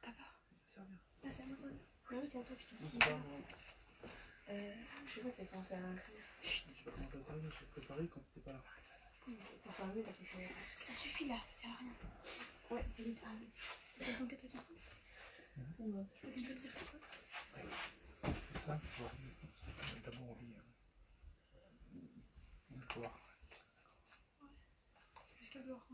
Papa, Ça revient. là c'est à moi. Oui, c'est à toi que je te dis. Je sais pas, tu as pensé à... J'ai pas commencé à servir, j'ai préparé quand t'étais pas là. T'as servi, t'as fait... Ça suffit là, ça sert à rien. Ouais, c'est lui. Ah oui. T'as donc attention. Non, ça fait des choses comme ça. C'est ça, je vois. D'abord, on lit. On peut voir. Jusqu'à gloire.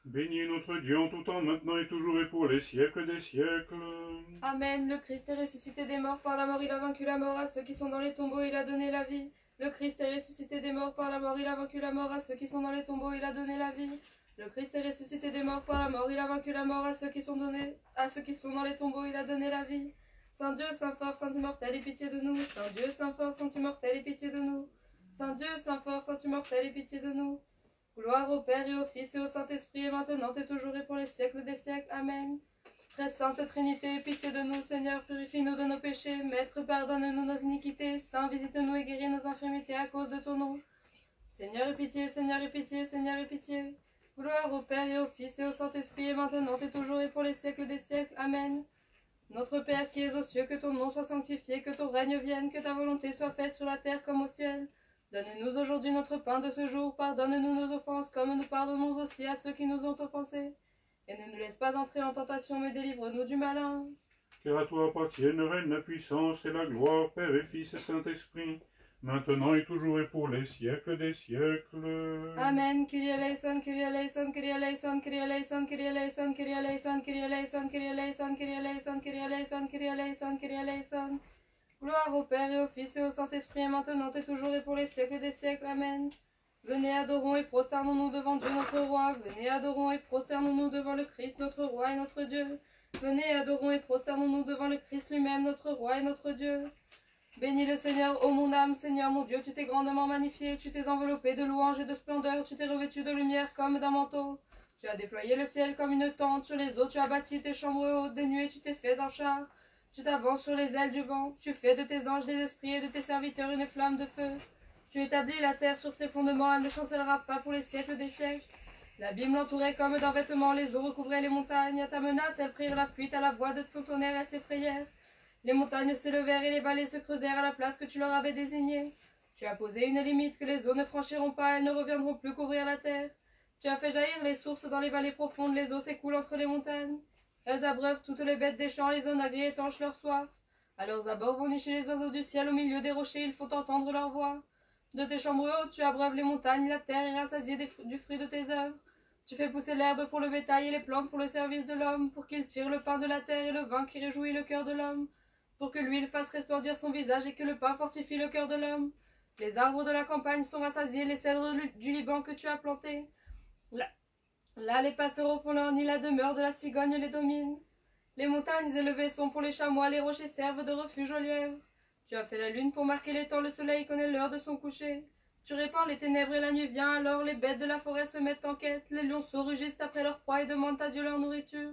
Béni est notre Dieu en tout temps, maintenant et toujours et pour les siècles des siècles. Amen. Le Christ est ressuscité des morts, par la mort il a vaincu la mort, à ceux qui sont dans les tombeaux il a donné la vie. Le Christ est ressuscité des morts, par la mort il a vaincu la mort, à ceux qui sont dans les tombeaux il a donné la vie. Le Christ est ressuscité des morts, par la mort il a vaincu la mort, à ceux qui sont dans les tombeaux il a donné la vie. Saint Dieu, Saint fort, Saint immortel, aie pitié de nous. Saint Dieu, Saint fort, Saint immortel, aie pitié de nous. Saint Dieu, Saint fort, Saint immortel, aie pitié de nous. Gloire au Père et au Fils et au Saint-Esprit, et maintenant et toujours et pour les siècles des siècles. Amen. Très sainte Trinité, aie pitié de nous, Seigneur, purifie-nous de nos péchés. Maître, pardonne-nous nos iniquités. Saint, visite-nous et guéris nos infirmités à cause de ton nom. Seigneur, aie pitié, Seigneur, aie pitié, Seigneur, aie pitié. Gloire au Père et au Fils et au Saint-Esprit, et maintenant et toujours et pour les siècles des siècles. Amen. Notre Père qui es aux cieux, que ton nom soit sanctifié, que ton règne vienne, que ta volonté soit faite sur la terre comme au ciel. Donne-nous aujourd'hui notre pain de ce jour, pardonne-nous nos offenses, comme nous pardonnons aussi à ceux qui nous ont offensés. Et ne nous laisse pas entrer en tentation, mais délivre-nous du malin. Car à toi appartiennent, règne la puissance et la gloire, Père et Fils et Saint-Esprit, maintenant et toujours et pour les siècles des siècles. Amen. Kyrie eleison, Kyrie eleison, Kyrie eleison, Kyrie eleison, Kyrie eleison, Kyrie eleison, Kyrie eleison, Kyrie eleison, Kyrie eleison, Kyrie eleison, Kyrie eleison, Kyrie eleison. Gloire au Père et au Fils et au Saint-Esprit, maintenant et toujours et pour les siècles des siècles. Amen. Venez, adorons et prosternons-nous devant Dieu notre Roi. Venez, adorons et prosternons-nous devant le Christ notre Roi et notre Dieu. Venez, adorons et prosternons-nous devant le Christ lui-même, notre Roi et notre Dieu. Bénis le Seigneur, ô mon âme, Seigneur mon Dieu, tu t'es grandement magnifié, tu t'es enveloppé de louanges et de splendeur, tu t'es revêtu de lumière comme d'un manteau. Tu as déployé le ciel comme une tente, sur les eaux tu as bâti tes chambres hautes, des nuées tu t'es fait d'un char. Tu t'avances sur les ailes du vent, tu fais de tes anges des esprits et de tes serviteurs une flamme de feu. Tu établis la terre sur ses fondements, elle ne chancellera pas pour les siècles des siècles. L'abîme l'entourait comme d'un vêtement, les eaux recouvraient les montagnes. À ta menace, elles prirent la fuite, à la voix de ton tonnerre, elles s'effrayèrent. Les montagnes s'élevèrent et les vallées se creusèrent à la place que tu leur avais désignée. Tu as posé une limite que les eaux ne franchiront pas, elles ne reviendront plus couvrir la terre. Tu as fait jaillir les sources dans les vallées profondes, les eaux s'écoulent entre les montagnes. Elles abreuvent toutes les bêtes des champs, les onagris étanchent leur soif. À leurs abords vont nicher les oiseaux du ciel, au milieu des rochers, ils font entendre leur voix. De tes chambres hautes, tu abreuves les montagnes, la terre est rassasiée du fruit de tes œuvres. Tu fais pousser l'herbe pour le bétail et les plantes pour le service de l'homme, pour qu'il tire le pain de la terre et le vin qui réjouit le cœur de l'homme, pour que l'huile fasse resplendir son visage et que le pain fortifie le cœur de l'homme. Les arbres de la campagne sont rassasiés, les cèdres du Liban que tu as plantés. Là, les passereaux font leur nid, la demeure de la cigogne les domine. Les montagnes élevées sont pour les chamois, les rochers servent de refuge aux lièvres. Tu as fait la lune pour marquer les temps, le soleil connaît l'heure de son coucher. Tu répands les ténèbres et la nuit vient, alors les bêtes de la forêt se mettent en quête, les lionceaux rugissent après leur proie et demandent à Dieu leur nourriture.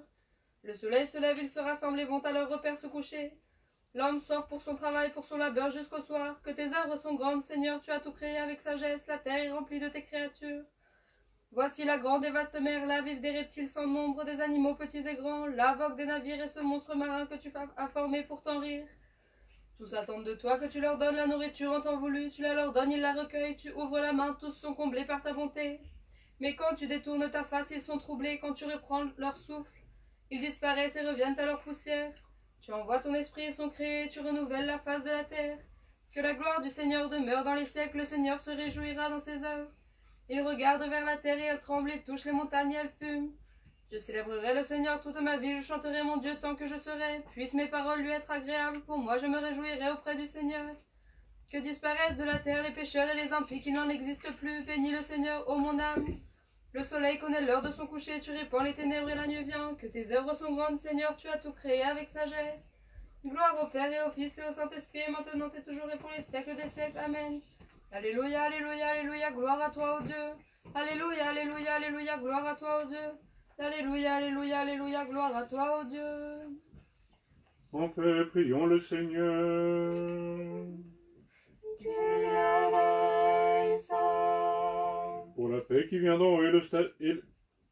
Le soleil se lève, ils se rassemblent et vont à leur repère se coucher. L'homme sort pour son travail, pour son labeur jusqu'au soir. Que tes œuvres sont grandes, Seigneur, tu as tout créé avec sagesse, la terre est remplie de tes créatures. Voici la grande et vaste mer, là vivent des reptiles sans nombre, des animaux petits et grands, là voguent des navires et ce monstre marin que tu as formé pour t'en rire. Tous attendent de toi que tu leur donnes la nourriture en temps voulu, tu la leur donnes, ils la recueillent, tu ouvres la main, tous sont comblés par ta bonté. Mais quand tu détournes ta face, ils sont troublés, quand tu reprends leur souffle, ils disparaissent et reviennent à leur poussière. Tu envoies ton esprit et sont créés, tu renouvelles la face de la terre. Que la gloire du Seigneur demeure dans les siècles, le Seigneur se réjouira dans ses œuvres. Il regarde vers la terre et elle tremble, il touche les montagnes et elle fume. Je célébrerai le Seigneur toute ma vie, je chanterai mon Dieu tant que je serai. Puissent mes paroles lui être agréables, pour moi je me réjouirai auprès du Seigneur. Que disparaissent de la terre les pécheurs et les impies, qu'il n'en existe plus. Bénis le Seigneur, ô mon âme. Le soleil connaît l'heure de son coucher, tu répands les ténèbres et la nuit vient. Que tes œuvres sont grandes, Seigneur, tu as tout créé avec sagesse. Gloire au Père et au Fils et au Saint-Esprit, maintenant et toujours et pour les siècles des siècles. Amen. Alléluia, alléluia, alléluia, gloire à toi, ô Dieu. Alléluia, alléluia, alléluia, gloire à toi, ô Dieu. Alléluia, alléluia, alléluia, gloire à toi, ô Dieu. En paix, prions le Seigneur. Pour la paix qui vient d'en haut et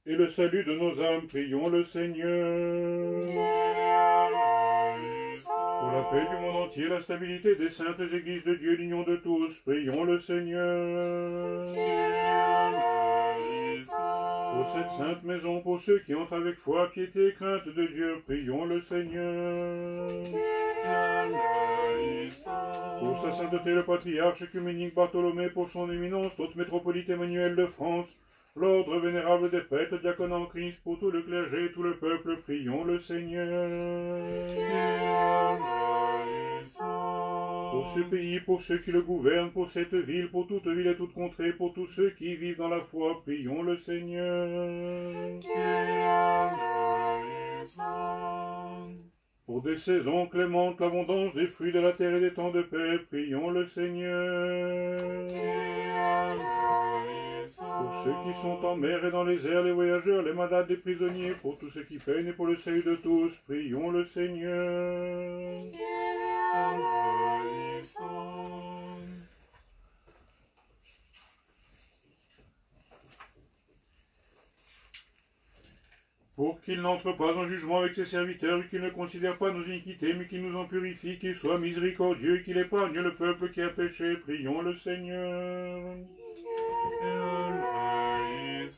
le salut de nos âmes, prions le Seigneur. Pour la paix du monde entier, la stabilité des saintes églises de Dieu, l'union de tous, prions le Seigneur. Pour cette sainte maison, pour ceux qui entrent avec foi, piété et crainte de Dieu, prions le Seigneur. Pour sa sainteté, le patriarche œcuménique Bartholomé, pour son éminence, notre métropolite Emmanuel de France, l'ordre vénérable des prêtres, diaconats en Christ, pour tout le clergé et tout le peuple, prions le Seigneur. Pour ce pays, pour ceux qui le gouvernent, pour cette ville, pour toute ville et toute contrée, pour tous ceux qui vivent dans la foi, prions le Seigneur. Pour des saisons clémentes, l'abondance des fruits de la terre et des temps de paix, prions le Seigneur. Pour ceux qui sont en mer et dans les airs, les voyageurs, les malades, les prisonniers, pour tous ceux qui peinent et pour le salut de tous, prions le Seigneur. Pour qu'il n'entre pas en jugement avec ses serviteurs, et qu'il ne considère pas nos iniquités, mais qu'il nous en purifie, qu'il soit miséricordieux et qu'il épargne le peuple qui a péché, prions le Seigneur.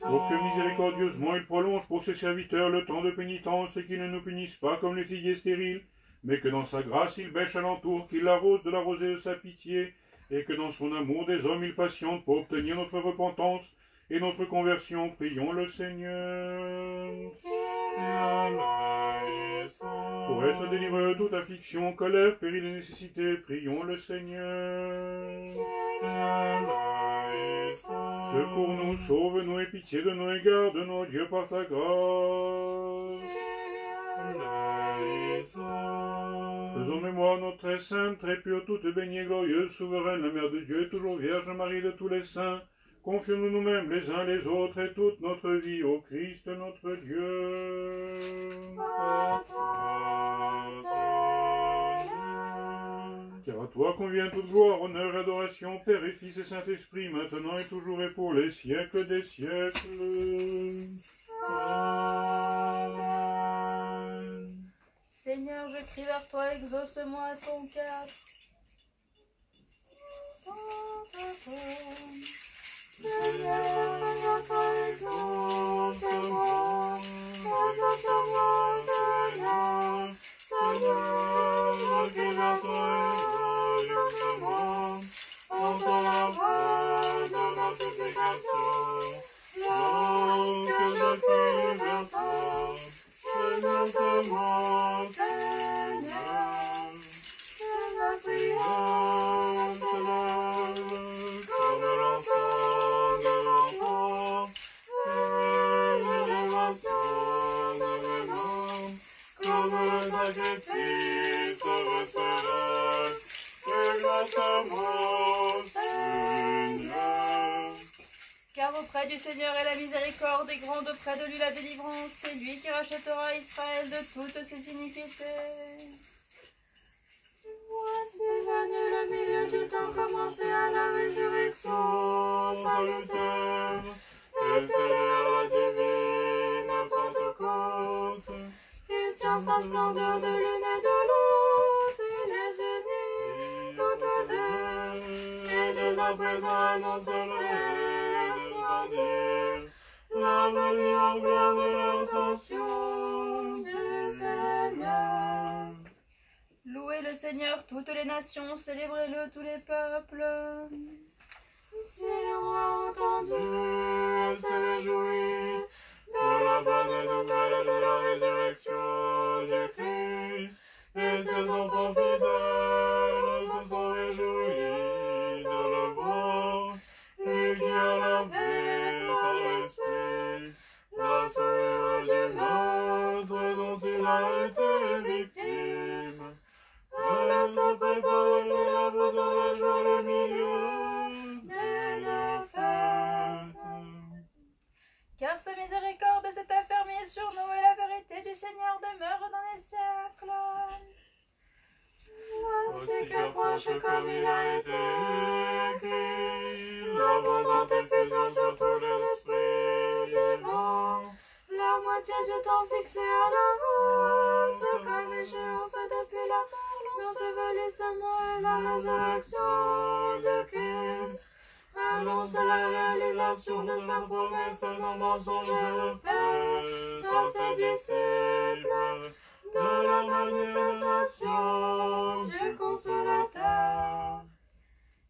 Pour que miséricordieusement il prolonge pour ses serviteurs le temps de pénitence et qu'il ne nous punisse pas comme les figuiers stériles, mais que dans sa grâce il bêche alentour, qu'il l'arrose de la rosée de sa pitié, et que dans son amour des hommes il patiente pour obtenir notre repentance et notre conversion, prions le Seigneur. Pour être délivrés de toute affliction, colère, péril et nécessité, prions le Seigneur. Secours-nous, sauve-nous et pitié de nous et garde-nous, Dieu, par ta grâce. Faisons mémoire notre très sainte, très pure, toute baignée, glorieuse, souveraine, la Mère de Dieu, et toujours Vierge Marie de tous les saints. Confions-nous nous-mêmes les uns les autres et toute notre vie au Christ notre Dieu. Car à toi convient toute gloire, honneur et adoration, Père et Fils et Saint-Esprit, maintenant et toujours et pour les siècles des siècles. Amen. Seigneur, je crie vers toi, exauce-moi à ton cœur. Seigneur, vers toi, exauce-moi. Exauce-moi, Seigneur. Seigneur, je crie vers toi, exauce-moi. Entends la voix de ma supplication. Lorsque je crie vers toi, exauce-moi, Seigneur. Que ma prière s'élève comme l'encens de l'enfant, et l'élévation de mes mains, comme le sacrifice respectueux. Exauce-moi, Seigneur. Car auprès du Seigneur est la miséricorde et grande auprès de lui la délivrance. C'est lui qui rachètera Israël de toutes ses iniquités. Voici venu le milieu du temps commencé à la résurrection salutaire, et scellé à la divine Pentecôte. Il tient sa splendeur de l'une et de l'autre, et les unit toutes deux, et dès à présent annonce et resplendir la venue en gloire et l'ascension du Seigneur. Louez le Seigneur toutes les nations, célébrez-le tous les peuples. Si on a entendu et s'est réjoui de la bonne nouvelle de la résurrection du Christ, et ses enfants fidèles se sont réjouis de le voir, lui qui a lavé par l'Esprit la souillure du meurtre dont il a été victime. Elle s'est préparée ses lèvres dans la joie le milieu d'une fête. Car sa miséricorde s'est affermie sur nous et la vérité du Seigneur demeure dans les siècles. Voici qu'approche comme il a été écrit, l'abondante effusion sur tous l'esprit divin. La moitié du temps fixé à l'avance, comme échéance depuis la mort, l'ensevelissement et la résurrection du Christ. Annonce la réalisation de sa promesse non mensongère faite à ses disciples, de la manifestation du Consolateur.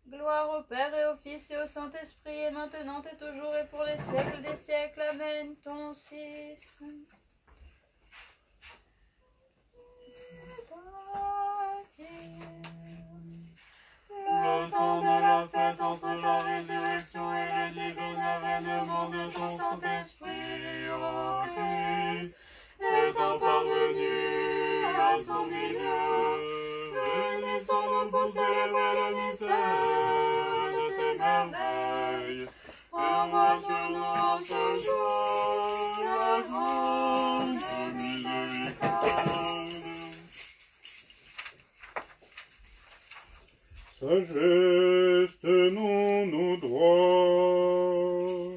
Gloire au Père et au Fils et au Saint-Esprit, et maintenant et toujours et pour les siècles des siècles. Amen. Ton 6. Le temps de la fête entre la résurrection et le divin avènement de ton Saint-Esprit, ô Christ, étant parvenu à son milieu, réunissons-nous pour célébrer le mystère de tes merveilles. Envoie sur nous en ce jour la grande miséricorde. Sagesse, tenons-nous droit.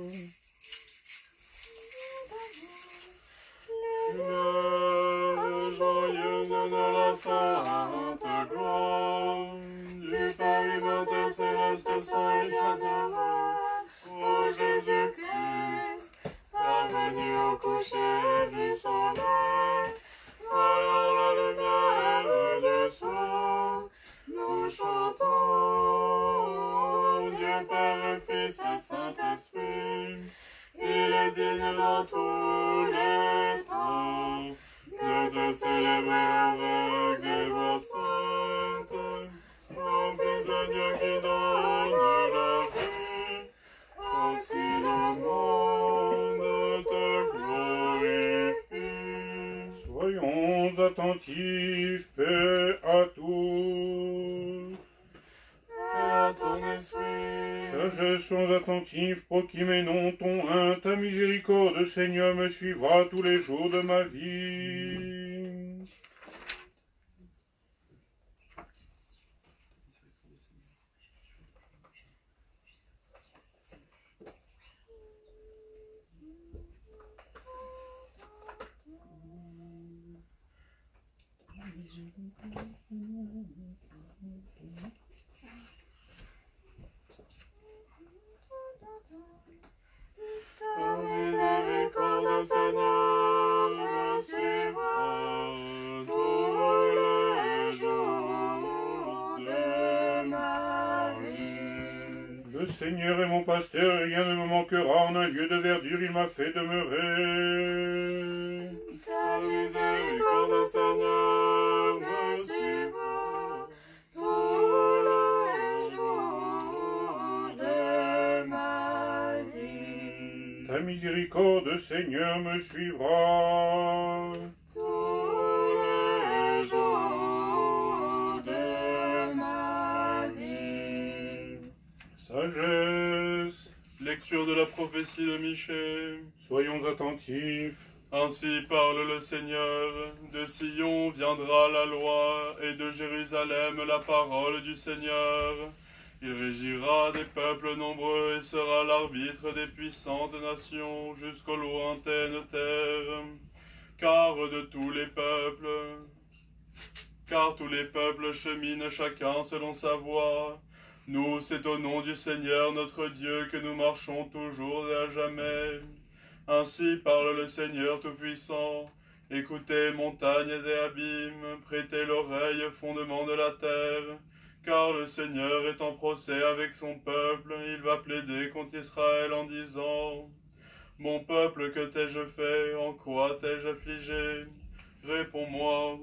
Le joyeuse de la sainte gloire du Père immortel céleste sang et bienheureux, ô Jésus-Christ, parvenu au coucher du soleil, voyant la lumière du soir, nous chantons Dieu Père, Fils et Saint-Esprit. Il est digne dans tous les temps de te célébrer avec des voix saintes, ton Fils de Dieu qui donne la vie, aussi le monde te glorifie. Soyons attentifs, paix à tous. À ton esprit, Sagesse, soyons attentifs, proquiménon ton un, ta miséricorde, Seigneur, me suivra tous les jours de ma vie. ta miséricorde, Seigneur, me suivra tous les jours de ma vie. Le Seigneur est mon pasteur, et rien ne me manquera. En un lieu de verdure, il m'a fait demeurer. Ta miséricorde, Seigneur, me suivra tous les jours de ma vie. Ta miséricorde, Seigneur, me suivra. Tous les jours de ma vie. Sagesse, Lecture de la prophétie de Michée. soyons attentifs. Ainsi parle le Seigneur, de Sion viendra la loi, et de Jérusalem la parole du Seigneur. Il régira des peuples nombreux et sera l'arbitre des puissantes nations jusqu'aux lointaines terres. Car tous les peuples cheminent chacun selon sa voie. Nous, c'est au nom du Seigneur notre Dieu que nous marchons toujours et à jamais. Ainsi parle le Seigneur Tout-Puissant. Écoutez, montagnes et abîmes, prêtez l'oreille, fondements de la terre, car le Seigneur est en procès avec son peuple, il va plaider contre Israël en disant : Mon peuple, que t'ai-je fait, en quoi t'ai-je affligé ? Réponds-moi.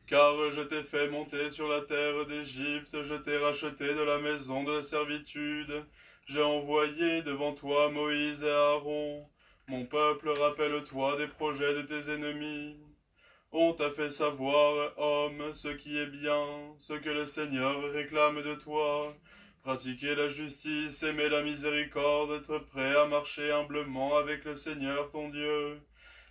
Car je t'ai fait monter sur la terre d'Égypte, je t'ai racheté de la maison de la servitude. J'ai envoyé devant toi Moïse et Aaron. Mon peuple, rappelle-toi des projets de tes ennemis. On t'a fait savoir, homme, ce qui est bien, ce que le Seigneur réclame de toi. Pratiquer la justice, aimer la miséricorde, être prêt à marcher humblement avec le Seigneur ton Dieu.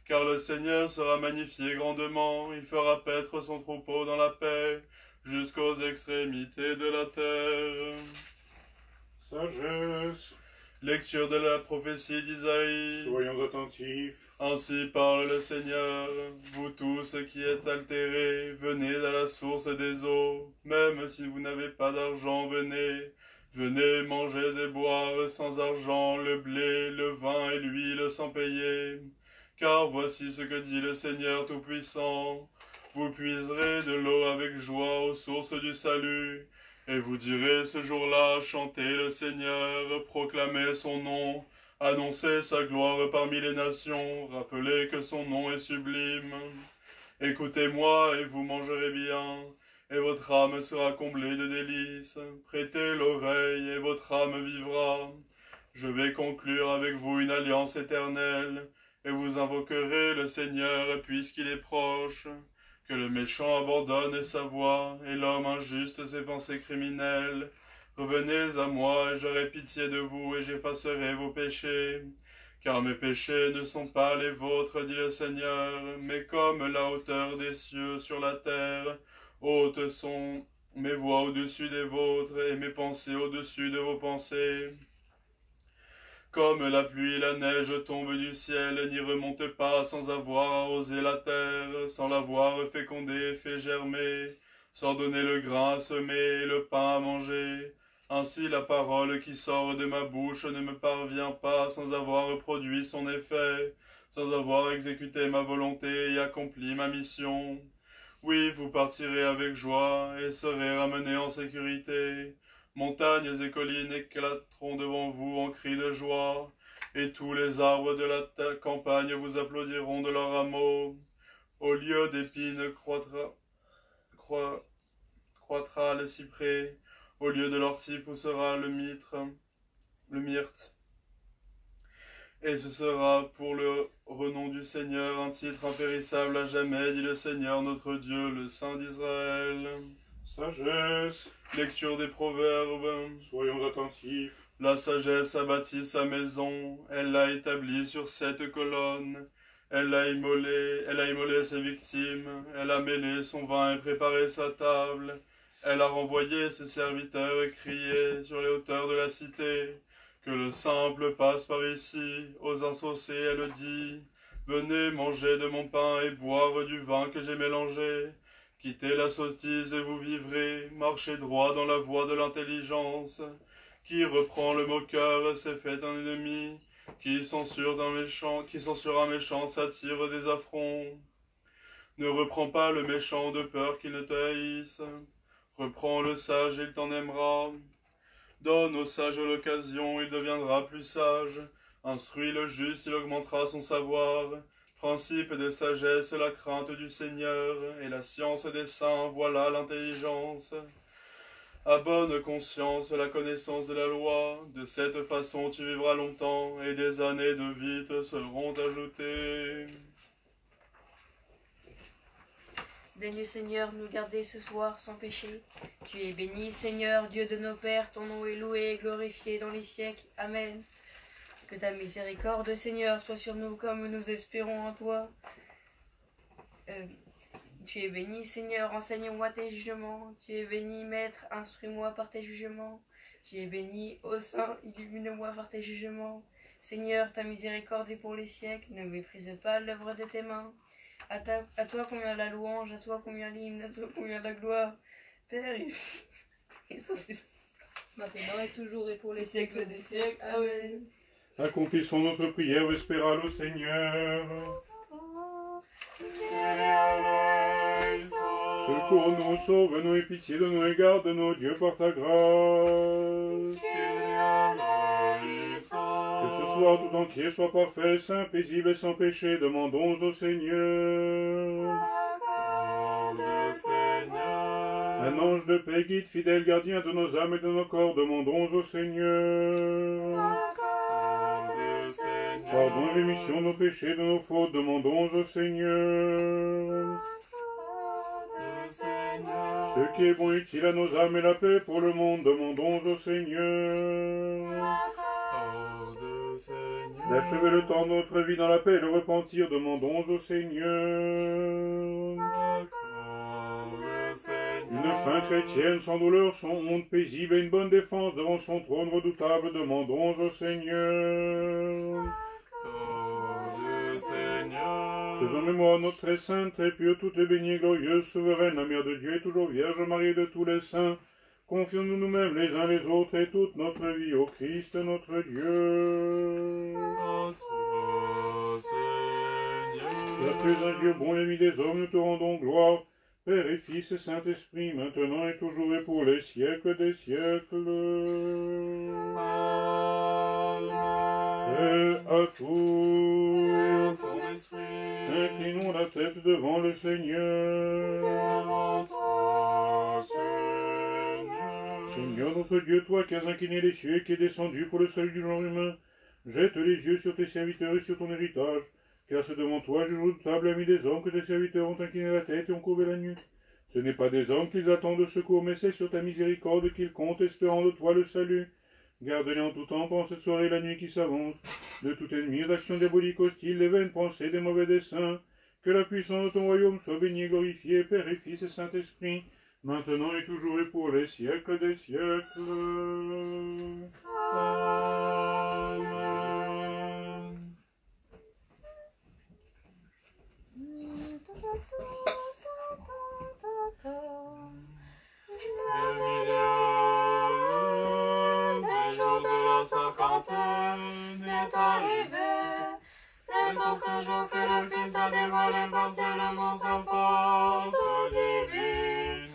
Car le Seigneur sera magnifié grandement, il fera paître son troupeau dans la paix, jusqu'aux extrémités de la terre. Sagesse. Lecture de la prophétie d'Isaïe. Soyons attentifs. Ainsi parle le Seigneur, vous tous qui êtes altérés, venez à la source des eaux, même si vous n'avez pas d'argent, venez. Venez, mangez et boire sans argent, le blé, le vin et l'huile sans payer. Car voici ce que dit le Seigneur Tout-Puissant. Vous puiserez de l'eau avec joie aux sources du salut, et vous direz ce jour-là, chantez le Seigneur, proclamez son nom, annoncez sa gloire parmi les nations, rappelez que son nom est sublime. Écoutez-moi et vous mangerez bien, et votre âme sera comblée de délices. Prêtez l'oreille et votre âme vivra. Je vais conclure avec vous une alliance éternelle, et vous invoquerez le Seigneur puisqu'il est proche. Que le méchant abandonne sa voie, et l'homme injuste ses pensées criminelles. Revenez à moi, et j'aurai pitié de vous, et j'effacerai vos péchés. Car mes péchés ne sont pas les vôtres, dit le Seigneur, mais comme la hauteur des cieux sur la terre. Hautes sont mes voies au-dessus des vôtres, et mes pensées au-dessus de vos pensées. Comme la pluie et la neige tombent du ciel, n'y remontent pas sans avoir arrosé la terre, sans l'avoir fécondée et fait germer, sans donner le grain à semer et le pain à manger. Ainsi la parole qui sort de ma bouche ne me parvient pas sans avoir produit son effet, sans avoir exécuté ma volonté et accompli ma mission. Oui, vous partirez avec joie et serez ramenés en sécurité. Montagnes et collines éclateront devant vous en cris de joie, et tous les arbres de la campagne vous applaudiront de leurs rameaux. Au lieu d'épines croîtra le cyprès, au lieu de l'ortie poussera le myrte. Et ce sera pour le renom du Seigneur un titre impérissable à jamais, dit le Seigneur notre Dieu, le Saint d'Israël. Sagesse. Lecture des Proverbes. Soyons attentifs. La sagesse a bâti sa maison, elle l'a établie sur 7 colonnes. Elle a immolé ses victimes, elle a mêlé son vin et préparé sa table. Elle a renvoyé ses serviteurs et crié sur les hauteurs de la cité. Que le simple passe par ici, aux insensés elle dit, venez manger de mon pain et boire du vin que j'ai mélangé. Quittez la sottise et vous vivrez, marchez droit dans la voie de l'intelligence. Qui reprend le moqueur s'est fait un ennemi, qui censure un méchant s'attire des affronts. Ne reprends pas le méchant de peur qu'il ne te haïsse, reprends le sage et il t'en aimera. Donne au sage l'occasion, il deviendra plus sage. Instruis le juste, il augmentera son savoir. Principe de sagesse, la crainte du Seigneur, et la science des saints, voilà l'intelligence. À bonne conscience, la connaissance de la loi. De cette façon, tu vivras longtemps, et des années de vie te seront ajoutées. Daigne Seigneur nous garder ce soir sans péché. Tu es béni Seigneur, Dieu de nos pères, ton nom est loué et glorifié dans les siècles. Amen. Que ta miséricorde Seigneur soit sur nous comme nous espérons en toi. Tu es béni Seigneur, enseigne-moi tes jugements. Tu es béni Maître, instruis-moi par tes jugements. Tu es béni ô Saint, illumine-moi par tes jugements. Seigneur, ta miséricorde est pour les siècles, ne méprise pas l'œuvre de tes mains. À toi combien la louange, à toi combien l'hymne, à toi combien la gloire, Père et Saint-Esprit, maintenant et toujours et pour les siècles des siècles. Amen. Accomplissons notre prière vespérale au Seigneur. Secours-nous, sauve-nous et pitié de nous et garde-nous, Dieu, par ta grâce. Que ce soir tout entier soit parfait, saint, paisible et sans péché, demandons au Seigneur. Un ange de paix, guide, fidèle gardien de nos âmes et de nos corps, demandons au Seigneur. Pardon et rémission de nos péchés, de nos fautes, demandons au Seigneur. Ce qui est bon et utile à nos âmes et la paix pour le monde, demandons au Seigneur. D'achever le temps de notre vie dans la paix et le repentir, demandons au Seigneur. Une fin chrétienne sans douleur, sans honte, paisible et une bonne défense devant son trône redoutable, demandons au Seigneur. Faisons mémoire de notre très sainte, très pure, toute bénie et glorieuse, souveraine, la Mère de Dieu et toujours Vierge Marie de tous les saints. Confions-nous nous-mêmes les uns les autres et toute notre vie au Christ notre Dieu. Père, tu es un Dieu bon et ami des hommes, nous te rendons gloire. Père et Fils et Saint-Esprit, maintenant et toujours et pour les siècles des siècles. Paix à tous. Inclinons la tête devant le Seigneur. Devant toi, Seigneur. Seigneur notre Dieu, toi qui as incliné les cieux et qui es descendu pour le salut du genre humain, jette les yeux sur tes serviteurs et sur ton héritage, car c'est devant toi, juge redoutable, ami des hommes, que tes serviteurs ont incliné la tête et ont courbé la nuque. Ce n'est pas des hommes qu'ils attendent de secours, mais c'est sur ta miséricorde qu'ils comptent, espérant de toi le salut. Garde-les en tout temps pendant cette soirée et la nuit qui s'avance, de tout ennemi, d'action diabolique hostile, des vaines pensées, des mauvais desseins. Que la puissance de ton royaume soit bénie et glorifiée, Père et Fils et Saint-Esprit, maintenant et toujours et pour les siècles des siècles. Amen. Le milieu des jours de la cinquantaine est arrivé. C'est en ce jour que le Christ a dévoilé partiellement sa force divine,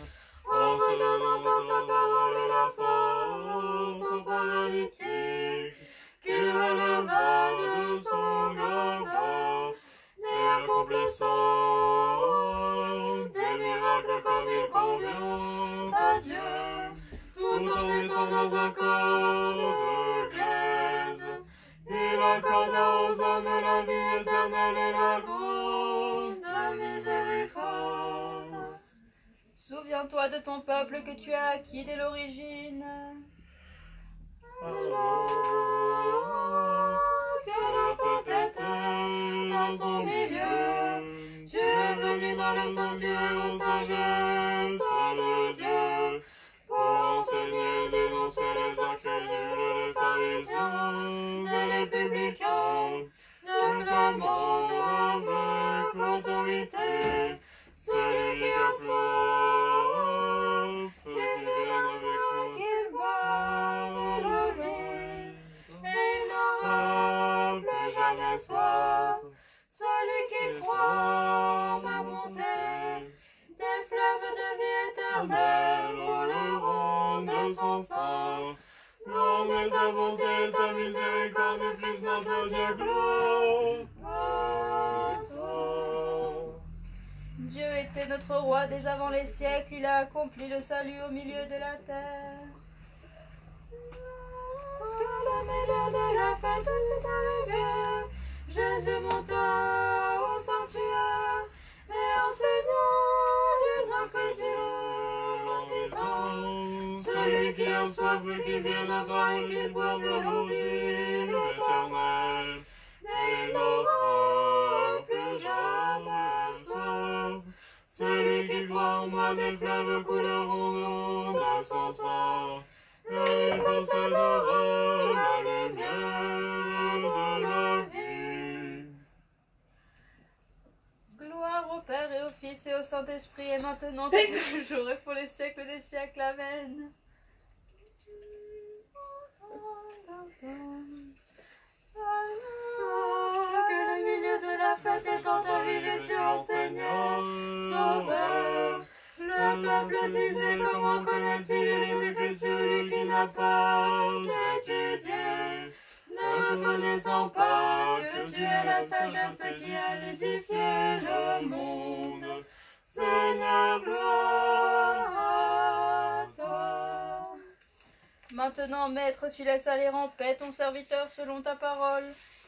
en redonnant par sa parole la force au paralytique, qu'il releva de son grabat, et accomplissant des miracles comme il convient à Dieu, tout en étant dans un corps d'église. Il accorda aux hommes la vie éternelle et la grande miséricorde. Souviens-toi de ton peuple que tu as acquis dès l'origine. Alors que la fête était à son milieu, tu es venu dans le sanctuaire aux sagesse de Dieu, pour enseigner et dénoncer les incrédules, les pharisiens et les publicains, acclamant avec autorité celui qui a soif, qu'il vienne avec nous, qu'il boive de lui, et il n'aura plus jamais soif. Celui qui croit m'a monté, des fleuves de vie éternelle rouleront de son sang. Grande est ta bonté, ta miséricorde, Christ notre Dieu, gloire à toi. Dieu était notre roi dès avant les siècles, il a accompli le salut au milieu de la terre. Lorsque le milieu de la fête est arrivé, Jésus monta au sanctuaire et enseignant les incrédules en disant: celui qui a soif, qu'il vienne à moi et qu'il boive l'eau vive éternelle, et il n'aura plus jamais soif. Celui qui croit en moi, des fleuves couleront dans son sang, et il possédera la lumière de la vie. Gloire au Père et au Fils et au Saint-Esprit, et maintenant, toujours et pour les siècles des siècles. Amen. Que le milieu de la fête étant arrivé, tu enseignais, Sauveur. Le peuple disait: comment connaît-il les Écritures, lui qui n'a pas étudié, ne connaissant pas que tu es la sagesse qui a édifié le monde. Seigneur, gloire à toi. Maintenant, Maître, tu laisses aller en paix ton serviteur selon ta parole,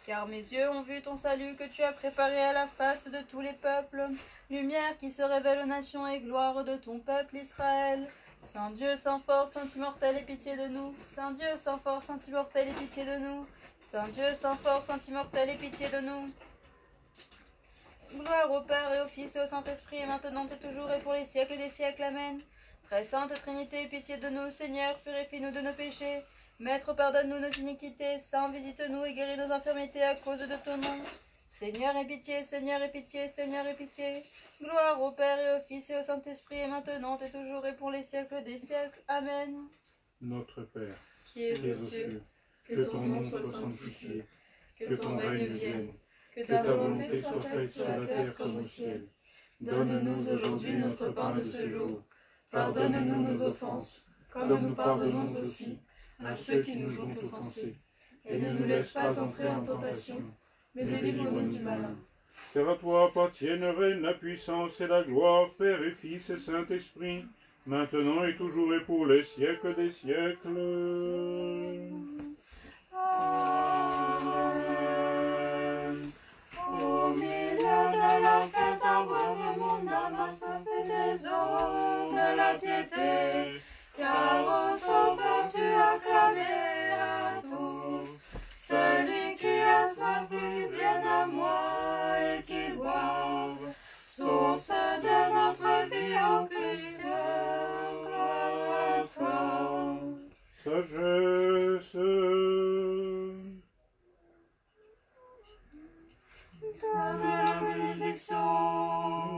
car mes yeux ont vu ton salut que tu as préparé à la face de tous les peuples, lumière qui se révèle aux nations et gloire de ton peuple Israël. Saint Dieu, Saint fort, Saint immortel, aie pitié de nous. Saint Dieu, Saint fort, Saint immortel, aie pitié de nous. Saint Dieu, Saint fort, Saint immortel, aie pitié de nous. Gloire au Père et au Fils et au Saint-Esprit, et maintenant et toujours et pour les siècles des siècles. Amen. Très sainte Trinité, aie pitié de nous. Seigneur, purifie-nous de nos péchés. Maître, pardonne-nous nos iniquités. Saint, visite-nous et guéris nos infirmités à cause de ton nom. Seigneur, aie pitié, Seigneur, aie pitié, Seigneur, aie pitié. Gloire au Père et au Fils et au Saint-Esprit, et maintenant et toujours et pour les siècles des siècles. Amen. Notre Père, Qui es qui es aux aux cieux, cieux, que ton nom soit sanctifié, que ton règne vienne, que que ta ta volonté volonté soit soit faite faite sur la terre comme au ciel. Donne-nous aujourd'hui notre pain de ce jour. Pardonne-nous nos offenses, comme nous pardonnons aussi à ceux qui nous ont offensés. Et ne nous laisse pas entrer en tentation, mais délivre-nous du malin. Car à toi appartiennent règne la puissance et la gloire, Père et Fils et Saint-Esprit, maintenant et toujours et pour les siècles des siècles. Amen. Au milieu de la fête, abreuvez mon âme assoiffée des eaux de la piété, car au Sauveur tu as clamé à tous. Celui qui a soif, qu'il vienne à moi et qu'il boive, source de notre vie au Christ, gloire à toi. Sagesse. La bénédiction.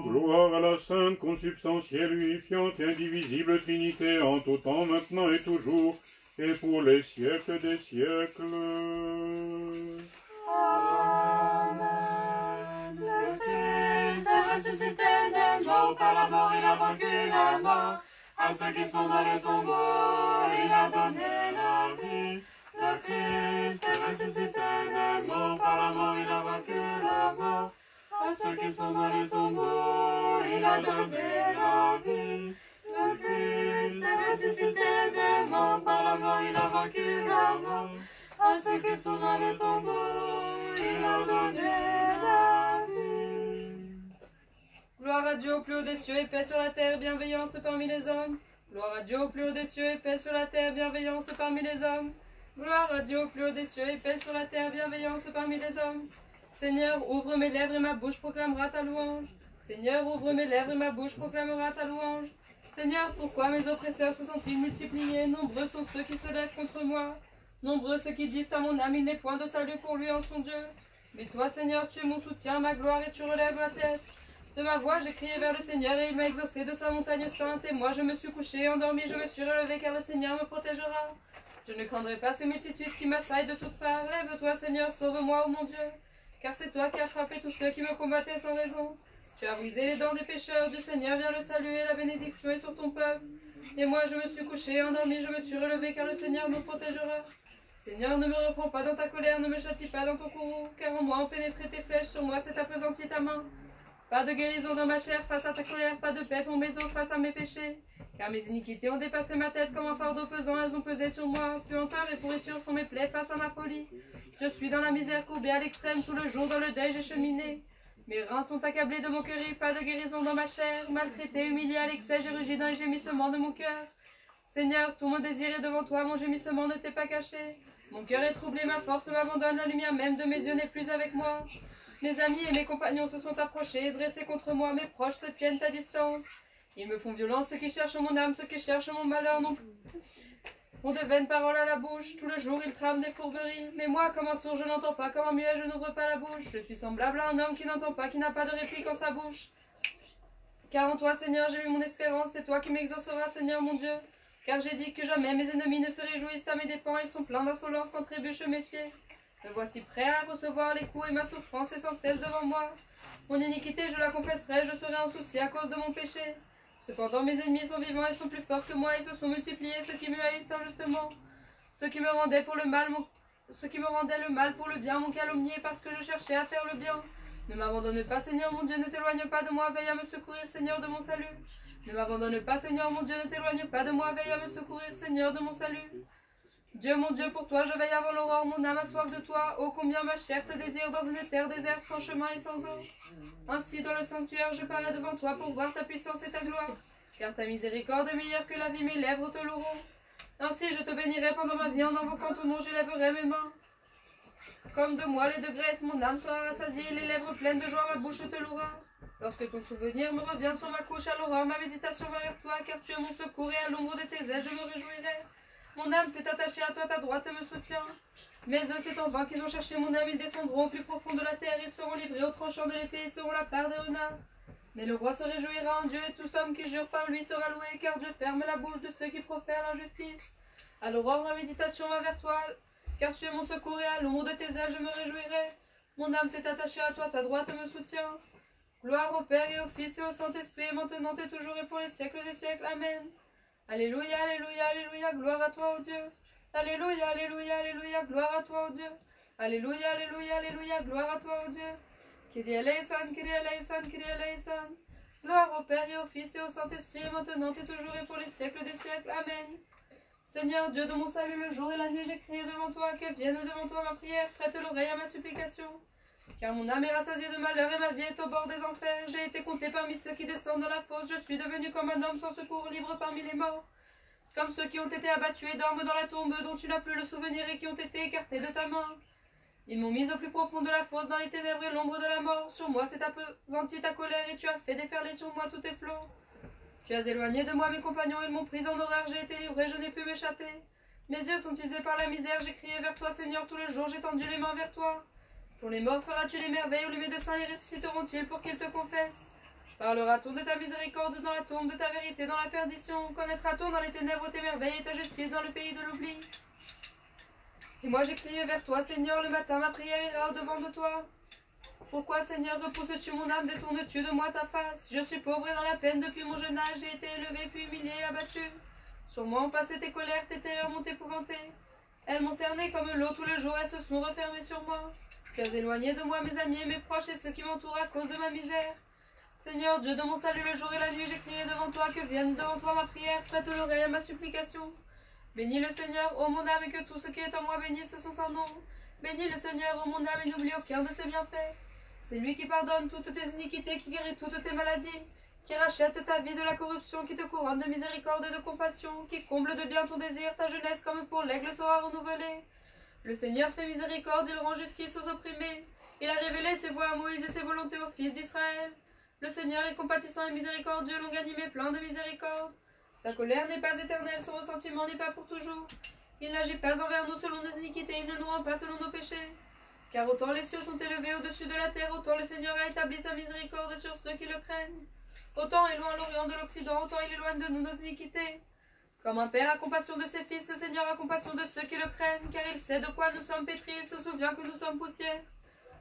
Gloire à la sainte, consubstantielle, unifiante et indivisible Trinité, en tout temps, maintenant et toujours, et pour les siècles des siècles. Amen. Le Christ est ressuscité des morts, par la mort il a vaincu la mort. À ceux qui sont dans les tombeaux, il a donné la vie. Le Christ est ressuscité des morts, par la mort il a vaincu la mort. À ceux qui sont dans les tombeaux, il a donné la vie. Le Christ est ressuscité des morts, par la mort il a vaincu la mort. À ceux qui sont dans les tombeaux, il a donné la vie. Gloire à Dieu au plus haut des cieux et paix sur la terre, bienveillance parmi les hommes. Gloire à Dieu au plus haut des cieux et paix sur la terre, bienveillance parmi les hommes. Gloire à Dieu au plus haut des cieux et paix sur la terre, bienveillance parmi les hommes. Seigneur, ouvre mes lèvres et ma bouche proclamera ta louange. Seigneur, ouvre mes lèvres et ma bouche proclamera ta louange. Seigneur, pourquoi mes oppresseurs se sont-ils multipliés? Nombreux sont ceux qui se lèvent contre moi. Nombreux ceux qui disent à mon âme, il n'est point de salut pour lui en son Dieu. Mais toi, Seigneur, tu es mon soutien, ma gloire, et tu relèves ma tête. De ma voix, j'ai crié vers le Seigneur, et il m'a exaucé de sa montagne sainte. Et moi, je me suis couché, endormi, je me suis relevé, car le Seigneur me protégera. Je ne craindrai pas ces multitudes qui m'assaillent de toutes parts. Lève-toi, Seigneur, sauve-moi, ô mon Dieu. Car c'est toi qui as frappé tous ceux qui me combattaient sans raison. Tu as brisé les dents des pécheurs, du Seigneur vient le salut et la bénédiction est sur ton peuple. Et moi, je me suis couché, endormi, je me suis relevé, car le Seigneur me protégera. Seigneur, ne me reprends pas dans ta colère, ne me châtie pas dans ton courroux, car en moi ont pénétré tes flèches, sur moi s'est appesantie ta main. Pas de guérison dans ma chair face à ta colère, pas de paix pour mes os face à mes péchés. Car mes iniquités ont dépassé ma tête comme un fardeau pesant, elles ont pesé sur moi. Puanteur et pourriture sont mes plaies face à ma folie. Je suis dans la misère courbée à l'extrême, tout le jour dans le deuil j'ai cheminé. Mes reins sont accablés de mon cœur, pas de guérison dans ma chair. Maltraité, humilié à l'excès, j'ai rugi dans les gémissements de mon cœur. Seigneur, tout mon désir est devant toi, mon gémissement ne t'est pas caché. Mon cœur est troublé, ma force m'abandonne, la lumière même de mes yeux n'est plus avec moi. Mes amis et mes compagnons se sont approchés et dressés contre moi, mes proches se tiennent à distance. Ils me font violence, ceux qui cherchent mon âme, ceux qui cherchent mon malheur ont de vaines paroles à la bouche. Tout le jour ils trament des fourberies. Mais moi, comme un sourd, je n'entends pas, comme un muet, je n'ouvre pas la bouche. Je suis semblable à un homme qui n'entend pas, qui n'a pas de réplique en sa bouche. Car en toi, Seigneur, j'ai mis mon espérance, c'est toi qui m'exauceras, Seigneur mon Dieu. Car j'ai dit que jamais mes ennemis ne se réjouissent à mes dépens, ils sont pleins d'insolence quand trébuchent mes pieds. Me voici prêt à recevoir les coups et ma souffrance est sans cesse devant moi. Mon iniquité, je la confesserai, je serai en souci à cause de mon péché. Cependant, mes ennemis sont vivants et sont plus forts que moi, ils se sont multipliés, ceux qui me haïssent injustement. Ceux qui me rendaient le mal pour le bien m'ont calomnié parce que je cherchais à faire le bien. Ne m'abandonne pas, Seigneur mon Dieu, ne t'éloigne pas de moi, veille à me secourir, Seigneur de mon salut. Ne m'abandonne pas, Seigneur mon Dieu, ne t'éloigne pas de moi, veille à me secourir, Seigneur de mon salut. Dieu mon Dieu, pour toi je veille avant l'aurore, mon âme a soif de toi. Oh combien ma chair te désire dans une terre déserte, sans chemin et sans eau. Ainsi dans le sanctuaire je parais devant toi pour voir ta puissance et ta gloire. Car ta miséricorde est meilleure que la vie, mes lèvres te loueront. Ainsi je te bénirai pendant ma vie, en invoquant ton nom, j'élèverai mes mains. Comme de moelle et de graisse, mon âme sera rassasiée, les lèvres pleines de joie, ma bouche te louera. Lorsque ton souvenir me revient sur ma couche, à l'aurore, ma méditation va vers toi, car tu es mon secours et à l'ombre de tes ailes, je me réjouirai. Mon âme s'est attachée à toi, ta droite me soutient. Mes œufs, c'est en vain qu'ils ont cherché mon âme, ils descendront au plus profond de la terre, ils seront livrés au tranchant de l'épée et seront la part des renards. Mais le roi se réjouira en Dieu, et tout homme qui jure par lui sera loué, car Dieu ferme la bouche de ceux qui profèrent l'injustice. À l'aurore, ma méditation va vers toi, car tu es mon secours et à l'ombre de tes ailes, je me réjouirai. Mon âme s'est attachée à toi, ta droite me soutient. Gloire au Père et au Fils et au Saint-Esprit, maintenant et toujours et pour les siècles des siècles. Amen. Alléluia, alléluia, alléluia, gloire à toi, ô Dieu. Alléluia, alléluia, alléluia, gloire à toi, ô Dieu. Alléluia, alléluia, alléluia, gloire à toi, ô Dieu. Kyrie eleison, Kyrie eleison, Kyrie eleison. Gloire au Père et au Fils et au Saint-Esprit, maintenant et toujours et pour les siècles des siècles. Amen. Seigneur, Dieu de mon salut, le jour et la nuit, j'ai crié devant toi, que vienne devant toi ma prière, prête l'oreille à ma supplication. Car mon âme est rassasiée de malheur et ma vie est au bord des enfers. J'ai été compté parmi ceux qui descendent dans la fosse, je suis devenu comme un homme sans secours, libre parmi les morts. Comme ceux qui ont été abattus et dorment dans la tombe, dont tu n'as plus le souvenir et qui ont été écartés de ta main. Ils m'ont mis au plus profond de la fosse, dans les ténèbres et l'ombre de la mort. Sur moi s'est appesantie ta colère et tu as fait déferler sur moi tous tes flots. Tu as éloigné de moi mes compagnons, ils m'ont pris en horreur, j'ai été livré, je n'ai pu m'échapper. Mes yeux sont usés par la misère, j'ai crié vers toi, Seigneur, tout le jour, j'ai tendu les mains vers toi. Pour les morts feras-tu les merveilles, ou les médecins les ressusciteront-ils pour qu'ils te confessent? Parlera-t-on de ta miséricorde dans la tombe, de ta vérité dans la perdition? Connaîtra-t-on dans les ténèbres tes merveilles et ta justice dans le pays de l'oubli? Et moi j'ai crié vers toi, Seigneur, le matin ma prière ira au-devant de toi. Pourquoi, Seigneur, repousses-tu mon âme, détournes-tu de moi ta face? Je suis pauvre et dans la peine depuis mon jeune âge, j'ai été élevé, puis humilié et abattu. Sur moi ont passé tes colères, tes terreurs m'ont épouvanté. Elles m'ont cerné comme l'eau tous les jours, elles se sont refermées sur moi. Tu as éloigné de moi mes amis et mes proches et ceux qui m'entourent à cause de ma misère. Seigneur, Dieu de mon salut, le jour et la nuit, j'ai crié devant toi, que vienne devant toi ma prière, prête l'oreille à ma supplication. Bénis le Seigneur, ô mon âme, et que tout ce qui est en moi bénisse son saint nom. Bénis le Seigneur, ô mon âme, et n'oublie aucun de ses bienfaits. C'est lui qui pardonne toutes tes iniquités, qui guérit toutes tes maladies, qui rachète ta vie de la corruption, qui te couronne de miséricorde et de compassion, qui comble de bien ton désir, ta jeunesse comme pour l'aigle sera renouvelée. Le Seigneur fait miséricorde, il rend justice aux opprimés. Il a révélé ses voies à Moïse et ses volontés aux fils d'Israël. Le Seigneur est compatissant et miséricordieux, longanime, plein de miséricorde. Sa colère n'est pas éternelle, son ressentiment n'est pas pour toujours. Il n'agit pas envers nous selon nos iniquités, il ne nous rend pas selon nos péchés. Car autant les cieux sont élevés au-dessus de la terre, autant le Seigneur a établi sa miséricorde sur ceux qui le craignent. Autant est loin l'Orient de l'Occident, autant il éloigne de nous nos iniquités. Comme un père a compassion de ses fils, le Seigneur a compassion de ceux qui le craignent, car il sait de quoi nous sommes pétris, il se souvient que nous sommes poussière.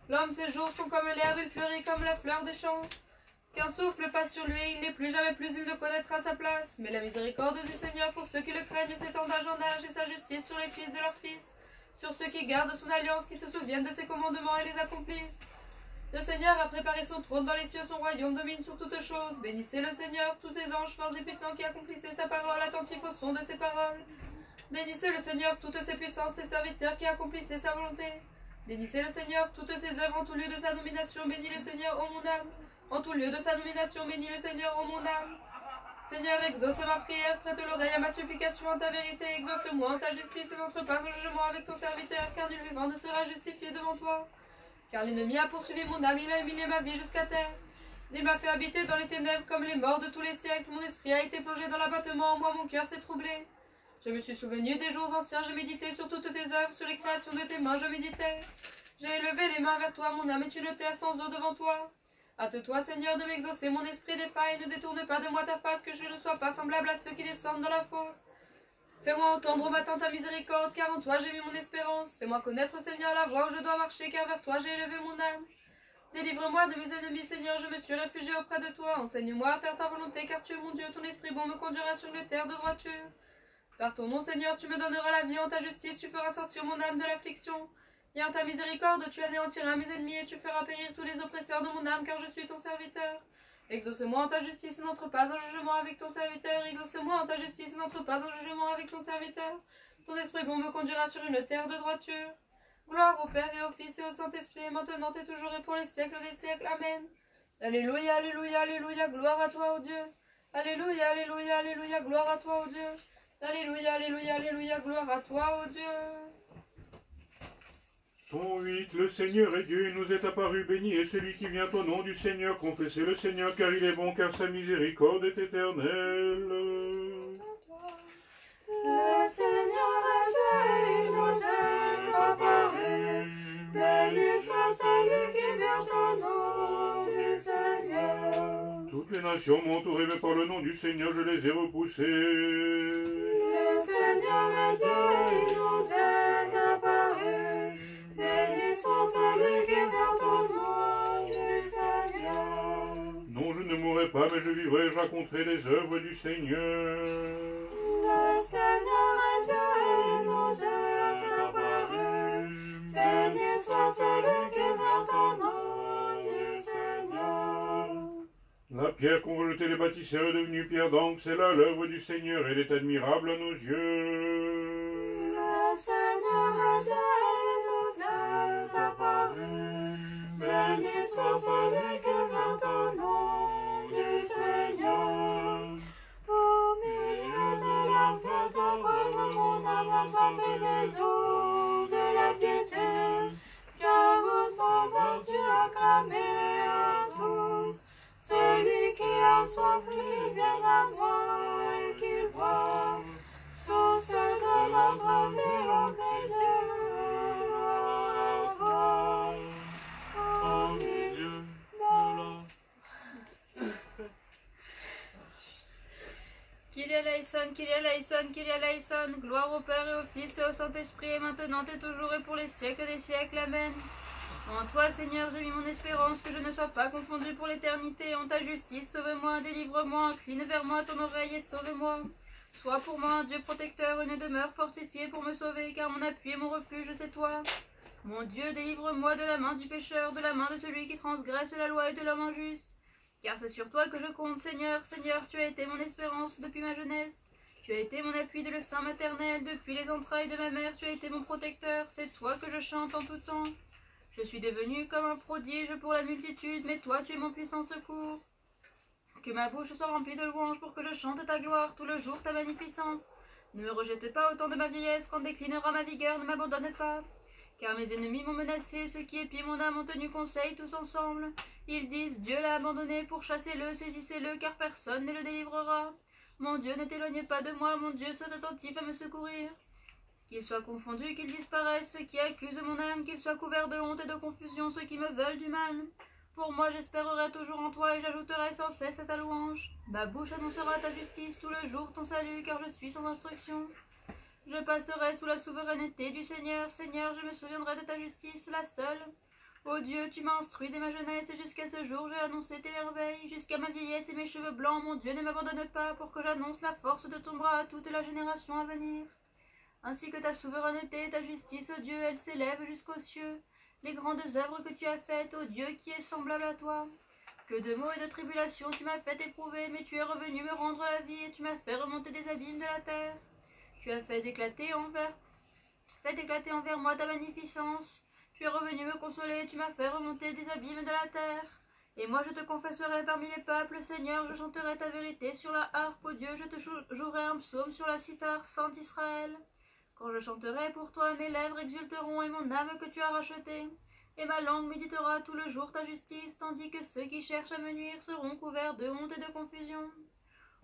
L'homme, ses jours sont comme l'herbe, il fleurit comme la fleur des champs. Qu'un souffle passe sur lui, il n'est plus jamais plus, il ne connaîtra sa place. Mais la miséricorde du Seigneur pour ceux qui le craignent s'étend d'âge en âge, et sa justice sur les fils de leurs fils, sur ceux qui gardent son alliance, qui se souviennent de ses commandements et les accomplissent. Le Seigneur a préparé son trône dans les cieux, son royaume domine sur toutes choses. Bénissez le Seigneur, tous ses anges forts et puissants qui accomplissaient sa parole, attentifs au son de ses paroles. Bénissez le Seigneur, toutes ses puissances, ses serviteurs qui accomplissaient sa volonté. Bénissez le Seigneur, toutes ses œuvres en tout lieu de sa domination. Bénis le Seigneur, ô mon âme. En tout lieu de sa domination, bénis le Seigneur, ô mon âme. Seigneur, exauce ma prière, prête l'oreille à ma supplication en ta vérité, exauce-moi en ta justice et n'entre pas en jugement avec ton serviteur, car nul vivant ne sera justifié devant toi. Car l'ennemi a poursuivi mon âme, il a humilié ma vie jusqu'à terre. Il m'a fait habiter dans les ténèbres comme les morts de tous les siècles. Mon esprit a été plongé dans l'abattement, en moi mon cœur s'est troublé. Je me suis souvenu des jours anciens, je méditais sur toutes tes œuvres, sur les créations de tes mains je méditais. J'ai élevé les mains vers toi, mon âme est une terre sans eau devant toi. Hâte-toi, Seigneur, de m'exaucer, mon esprit défaille, ne détourne pas de moi ta face, que je ne sois pas semblable à ceux qui descendent dans la fosse. Fais-moi entendre au matin ta miséricorde, car en toi j'ai mis mon espérance. Fais-moi connaître, Seigneur, la voie où je dois marcher, car vers toi j'ai élevé mon âme. Délivre-moi de mes ennemis, Seigneur, je me suis réfugié auprès de toi. Enseigne-moi à faire ta volonté, car tu es mon Dieu, ton esprit bon me conduira sur les terres de droiture. Par ton nom, Seigneur, tu me donneras la vie, en ta justice tu feras sortir mon âme de l'affliction. Et en ta miséricorde, tu anéantiras mes ennemis et tu feras périr tous les oppresseurs de mon âme, car je suis ton serviteur. Exauce-moi en ta justice et n'entre pas en jugement avec ton serviteur. Exauce-moi en ta justice et n'entre pas en jugement avec ton serviteur. Ton esprit bon me conduira sur une terre de droiture. Gloire au Père et au Fils et au Saint-Esprit, maintenant et toujours et pour les siècles des siècles. Amen. Alléluia, alléluia, alléluia, gloire à toi, ô Dieu. Alléluia, alléluia, alléluia, gloire à toi, ô Dieu. Alléluia, alléluia, alléluia, gloire à toi, ô Dieu. Ton 8, le Seigneur est Dieu, il nous est apparu, béni est celui qui vient au nom du Seigneur, confessez le Seigneur, car il est bon, car sa miséricorde est éternelle. Le Seigneur est Dieu, il nous est apparu. Béni soit celui qui vient au nom du Seigneur. Toutes les nations m'ont entouré, mais par le nom du Seigneur, je les ai repoussés. Le Seigneur est Dieu, il nous est apparu. Béni soit celui qui vient au nom du Seigneur. Non, je ne mourrai pas, mais je vivrai, je raconterai les œuvres du Seigneur. Le Seigneur est Dieu, il nous est apparu. Béni soit celui qui vient au nom du Seigneur. La pierre qu'ont rejetée les bâtisseurs est devenue pierre d'angle, c'est là l'œuvre du Seigneur, elle est admirable à nos yeux. Le Seigneur est Dieu, il nous est apparu. Béni soit celui qui vient au nom du Seigneur. Au milieu de la fête, brave mon âme a soif des eaux de la piété. Car au Sauveur tu acclamez à tous. Celui qui a soif, il vient à moi et qu'il boive. Source de notre vie, ô Christ, gloire à toi. Au milieu de la... Kyrie eleison, Kyrie eleison, Kyrie eleison, gloire au Père et au Fils et au Saint-Esprit, et maintenant et toujours et pour les siècles des siècles. Amen. En toi, Seigneur, j'ai mis mon espérance, que je ne sois pas confondu pour l'éternité. En ta justice, sauve-moi, délivre-moi, incline vers moi ton oreille et sauve-moi. Sois pour moi un Dieu protecteur, une demeure fortifiée pour me sauver, car mon appui et mon refuge, c'est toi. Mon Dieu, délivre-moi de la main du pécheur, de la main de celui qui transgresse la loi et de l'homme injuste. Car c'est sur toi que je compte, Seigneur. Seigneur, tu as été mon espérance depuis ma jeunesse. Tu as été mon appui de le sein maternel, depuis les entrailles de ma mère, tu as été mon protecteur. C'est toi que je chante en tout temps. Je suis devenu comme un prodige pour la multitude, mais toi, tu es mon puissant secours. Que ma bouche soit remplie de louanges pour que je chante ta gloire tout le jour, ta magnificence. Ne me rejette pas au temps de ma vieillesse, quand déclinera ma vigueur, ne m'abandonne pas. Car mes ennemis m'ont menacé, ceux qui épient mon âme ont tenu conseil tous ensemble. Ils disent, Dieu l'a abandonné, pourchassez-le, saisissez-le, car personne ne le délivrera. Mon Dieu, ne t'éloigne pas de moi, mon Dieu, sois attentif à me secourir. Qu'ils soient confondus, qu'ils disparaissent, ceux qui accusent mon âme, qu'ils soient couverts de honte et de confusion, ceux qui me veulent du mal. Pour moi, j'espérerai toujours en toi et j'ajouterai sans cesse à ta louange. Ma bouche annoncera ta justice tout le jour, ton salut, car je suis sans instruction. Je passerai sous la souveraineté du Seigneur. Seigneur, je me souviendrai de ta justice, la seule. Ô Dieu, tu m'as instruit dès ma jeunesse et jusqu'à ce jour, j'ai annoncé tes merveilles. Jusqu'à ma vieillesse et mes cheveux blancs, mon Dieu, ne m'abandonne pas pour que j'annonce la force de ton bras à toute la génération à venir. Ainsi que ta souveraineté et ta justice, ô Dieu, elles s'élèvent jusqu'aux cieux. Les grandes œuvres que tu as faites, ô Dieu, qui est semblable à toi. Que de maux et de tribulations tu m'as fait éprouver, mais tu es revenu me rendre la vie et tu m'as fait remonter des abîmes de la terre. Tu as fait éclater envers moi ta magnificence. Tu es revenu me consoler, tu m'as fait remonter des abîmes de la terre. Et moi je te confesserai parmi les peuples, Seigneur, je chanterai ta vérité sur la harpe, ô Dieu, je te jouerai un psaume sur la cithare, Saint Israël. Quand je chanterai pour toi, mes lèvres exulteront et mon âme que tu as rachetée. Et ma langue méditera tout le jour ta justice, tandis que ceux qui cherchent à me nuire seront couverts de honte et de confusion.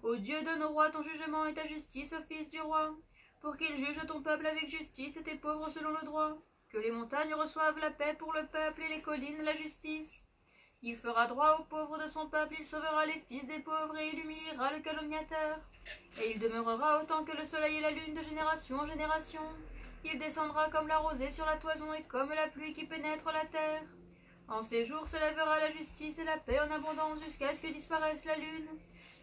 Ô Dieu, donne au roi ton jugement et ta justice au fils du roi, pour qu'il juge ton peuple avec justice et tes pauvres selon le droit. Que les montagnes reçoivent la paix pour le peuple et les collines la justice. Il fera droit aux pauvres de son peuple, il sauvera les fils des pauvres et il humiliera le calomniateur. Et il demeurera autant que le soleil et la lune de génération en génération. Il descendra comme la rosée sur la toison et comme la pluie qui pénètre la terre. En ces jours se lèvera la justice et la paix en abondance jusqu'à ce que disparaisse la lune.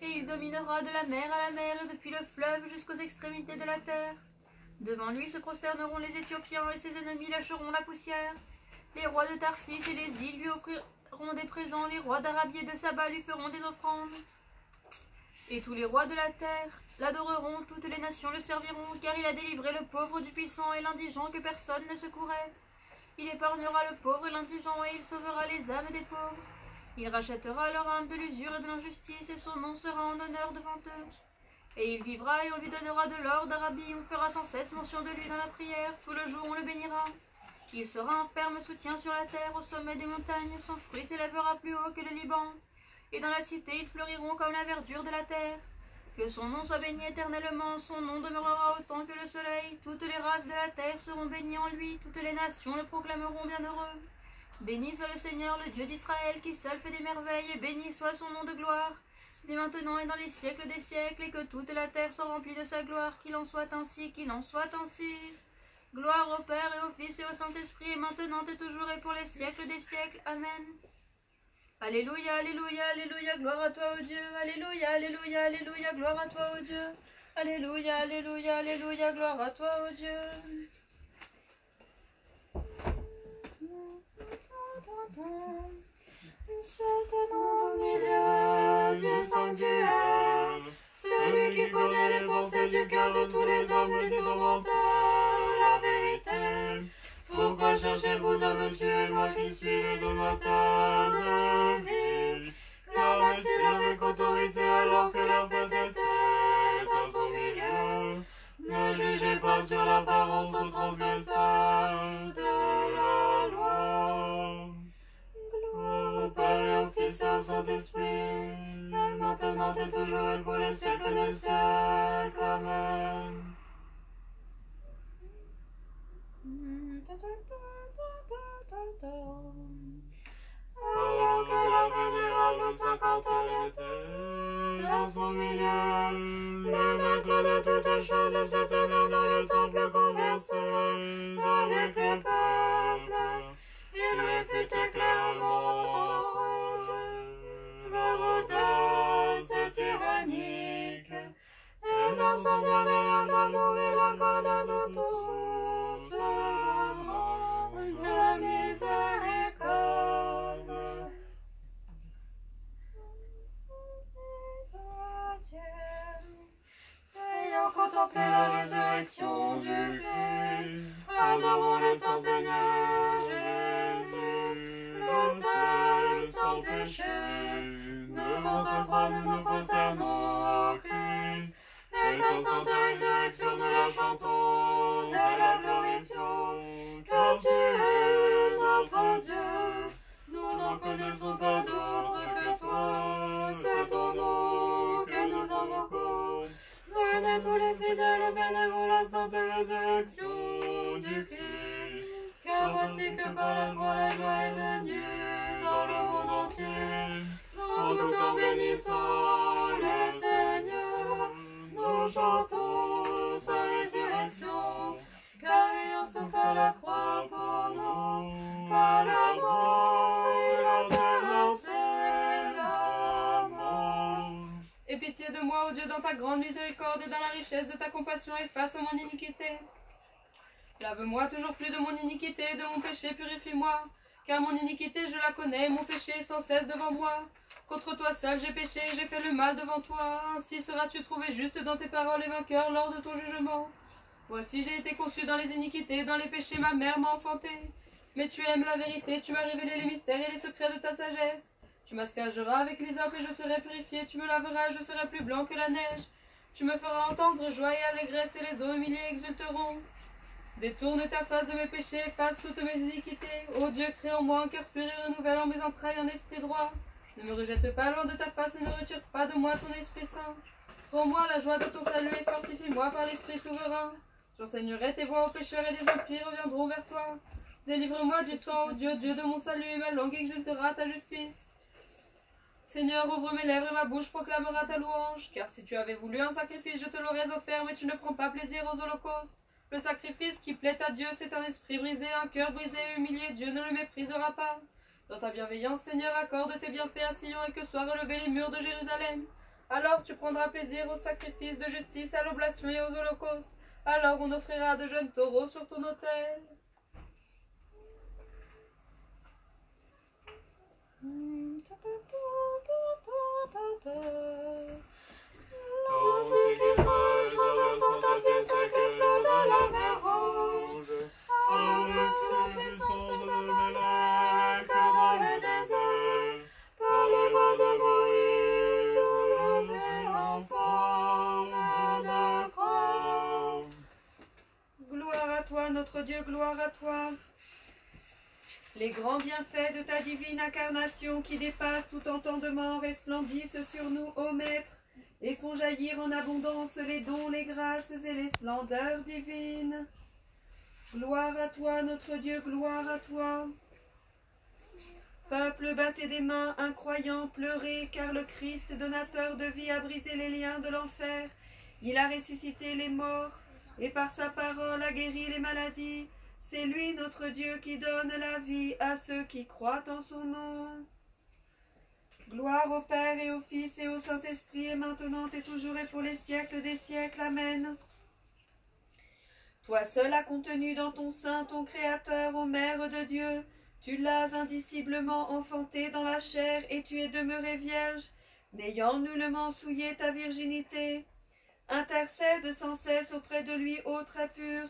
Et il dominera de la mer à la mer et depuis le fleuve jusqu'aux extrémités de la terre. Devant lui se prosterneront les Éthiopiens et ses ennemis lâcheront la poussière. Les rois de Tarsis et les îles lui offriront des présents, les rois d'Arabie et de Saba lui feront des offrandes. Et tous les rois de la terre l'adoreront, toutes les nations le serviront, car il a délivré le pauvre du puissant et l'indigent que personne ne secourait. Il épargnera le pauvre et l'indigent et il sauvera les âmes des pauvres. Il rachètera leur âme de l'usure et de l'injustice, et son nom sera en honneur devant eux. Et il vivra, et on lui donnera de l'or d'Arabie, on fera sans cesse mention de lui dans la prière, tout le jour on le bénira. Il sera un ferme soutien sur la terre, au sommet des montagnes, son fruit s'élèvera plus haut que le Liban. Et dans la cité ils fleuriront comme la verdure de la terre. Que son nom soit béni éternellement, son nom demeurera autant que le soleil. Toutes les races de la terre seront bénies en lui, toutes les nations le proclameront bienheureux. Béni soit le Seigneur, le Dieu d'Israël, qui seul fait des merveilles, et béni soit son nom de gloire, dès maintenant et dans les siècles des siècles, et que toute la terre soit remplie de sa gloire, qu'il en soit ainsi, qu'il en soit ainsi. Gloire au Père et au Fils et au Saint-Esprit, et maintenant et toujours et pour les siècles des siècles. Amen. Alléluia, alléluia, alléluia, gloire à toi, ô Dieu. Alléluia, alléluia, alléluia, gloire à toi, ô Dieu. Alléluia, alléluia, alléluia, gloire à toi, ô Dieu. Se tenant au milieu du sanctuaire, celui qui connaît les pensées du cœur de tous les hommes dit au menteur la vérité. Pourquoi cherchez-vous à me tuer, moi qui suis le donateur de vie? Clame-t-il avec autorité alors que la fête était à son milieu? Ne jugez pas sur l'apparence aux transgresseurs de la loi. Gloire au Père et au Fils et au Saint-Esprit, et maintenant et toujours et pour les siècles des siècles. Amen. Alors que la vénérable cinquantaine était dans son milieu, le maître de toutes choses se tenant dans le temple conversait avec le peuple. Il réfutait clairement l'audace tyrannique, et dans son bienveillant amour il accorde à nous tous la grande miséricorde. Ayant contemplé la résurrection du Christ, adorons le Saint Seigneur Jésus, le seul sans péché. Devant ta croix nous nous prosternons au Christ, et ta sainte résurrection nous la chantons et la glorifions. Car tu es notre Dieu, nous n'en connaissons pas d'autre que toi, c'est ton nom que nous invoquons. Venez tous les fidèles, vénérons la sainte résurrection du Christ, car voici que par la croix la joie est venue dans le monde entier. Nous tout en bénissons le Seigneur, nous chantons sa résurrection, car ayant souffert la croix pour nous, par la mort il a terrassé la mort. Aie pitié de moi, ô Dieu, dans ta grande miséricorde et dans la richesse de ta compassion, efface mon iniquité. Lave-moi toujours plus de mon iniquité et de mon péché, purifie-moi. Car mon iniquité, je la connais, et mon péché est sans cesse devant moi. Contre toi seul j'ai péché, j'ai fait le mal devant toi. Ainsi seras-tu trouvé juste dans tes paroles et vainqueur lors de ton jugement. Voici, j'ai été conçu dans les iniquités, dans les péchés ma mère m'a enfanté. Mais tu aimes la vérité, tu m'as révélé les mystères et les secrets de ta sagesse. Tu m'aspergeras avec l'hysope et je serai purifié, tu me laveras et je serai plus blanc que la neige. Tu me feras entendre joie et allégresse et les eaux humiliées exulteront. Détourne ta face de mes péchés, efface toutes mes iniquités. Ô Dieu, crée en moi un cœur pur et renouvelle en mes entrailles un esprit droit. Ne me rejette pas loin de ta face et ne retire pas de moi ton Esprit Saint. Rends-moi la joie de ton salut et fortifie-moi par l'Esprit souverain. J'enseignerai tes voies aux pécheurs et les impies reviendront vers toi. Délivre-moi du sang, ô Dieu, Dieu de mon salut, et ma langue exultera à ta justice. Seigneur, ouvre mes lèvres et ma bouche proclamera ta louange. Car si tu avais voulu un sacrifice, je te l'aurais offert, mais tu ne prends pas plaisir aux holocaustes. Le sacrifice qui plaît à Dieu, c'est un esprit brisé, un cœur brisé et humilié. Dieu ne le méprisera pas. Dans ta bienveillance, Seigneur, accorde tes bienfaits à Sion et que soient relevés les murs de Jérusalem. Alors tu prendras plaisir aux sacrifices de justice, à l'oblation et aux holocaustes. Alors on offrira de jeunes taureaux sur ton autel. L'Antichrist traversant ta pied sec les flots de la mer Rouge, avec la puissance de Mélèque dans le désert, toi, notre Dieu, gloire à toi. Les grands bienfaits de ta divine incarnation qui dépassent tout entendement resplendissent sur nous, ô Maître, et font jaillir en abondance les dons, les grâces et les splendeurs divines. Gloire à toi, notre Dieu, gloire à toi. Peuple, battez des mains, incroyants, pleurez, car le Christ, donateur de vie, a brisé les liens de l'enfer. Il a ressuscité les morts, et par sa parole a guéri les maladies. C'est lui, notre Dieu, qui donne la vie à ceux qui croient en son nom. Gloire au Père et au Fils et au Saint-Esprit, et maintenant et toujours et pour les siècles des siècles. Amen. Toi seul as contenu dans ton sein ton Créateur, ô Mère de Dieu. Tu l'as indiciblement enfanté dans la chair, et tu es demeurée vierge, n'ayant nullement souillé ta virginité. Intercède sans cesse auprès de lui, ô très pur,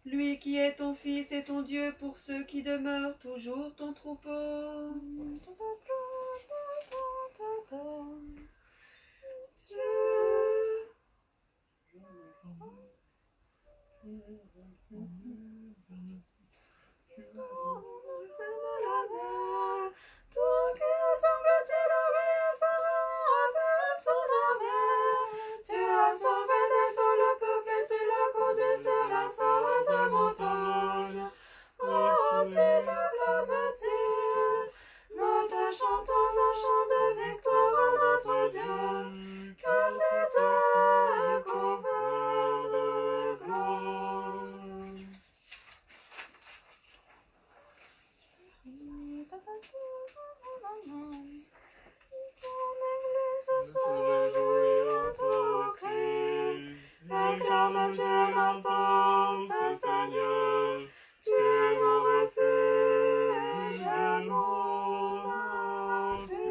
lui qui est ton Fils et ton Dieu, pour ceux qui demeurent toujours ton troupeau. Toi qui assembles-tu l'orgueil à Pharaon avec son armée, tu as sauvé des eaux le peuple et tu l'as conduit sur la sainte montagne. Aussi t'acclames-tu, nous te chantons un chant de victoire à notre Dieu, car tu t'es couvert de gloire. Ton Église se réjouit en toi, Christ. Acclame Dieu ma force, Seigneur. Tu es mon refuge et mon appui.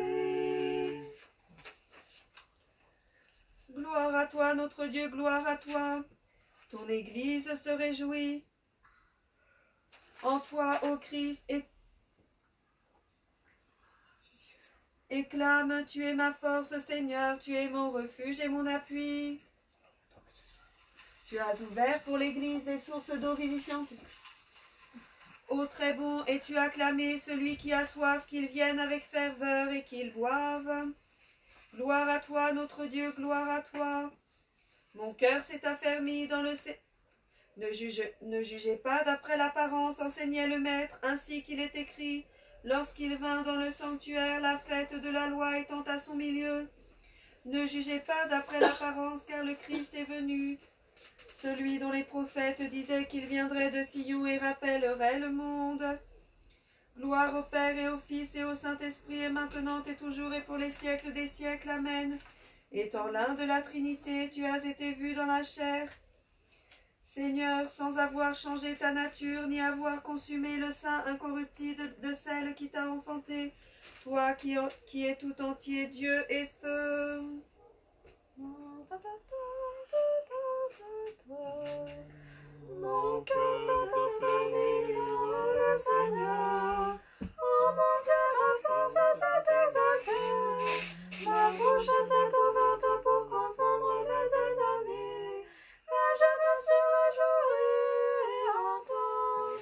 Gloire à toi, notre Dieu, gloire à toi. Ton Église se réjouit en toi, ô Christ, et clame, tu es ma force, Seigneur, tu es mon refuge et mon appui. Tu as ouvert pour l'Église des sources d'eau vivifiante. Ô très bon, et tu as clamé celui qui a soif, qu'il vienne avec ferveur et qu'il boive. Gloire à toi, notre Dieu, gloire à toi. Mon cœur s'est affermi dans le... Ne jugez pas d'après l'apparence, enseignait le Maître, ainsi qu'il est écrit, lorsqu'il vint dans le sanctuaire, la fête de la loi étant à son milieu. Ne jugez pas d'après l'apparence, car le Christ est venu, celui dont les prophètes disaient qu'il viendrait de Sion et rappellerait le monde. Gloire au Père et au Fils et au Saint-Esprit, et maintenant et toujours et pour les siècles des siècles. Amen. Étant l'un de la Trinité, tu as été vu dans la chair, Seigneur, sans avoir changé ta nature, ni avoir consumé le sein incorruptible de celle qui t'a enfanté, toi qui es tout entier Dieu et feu. Mon cœur s'est affermi dans le Seigneur. Oh mon Dieu, ma force s'est exaltée. Ma bouche s'est ouverte pour confondre mes ennemis. Et je me suis réjoui en ton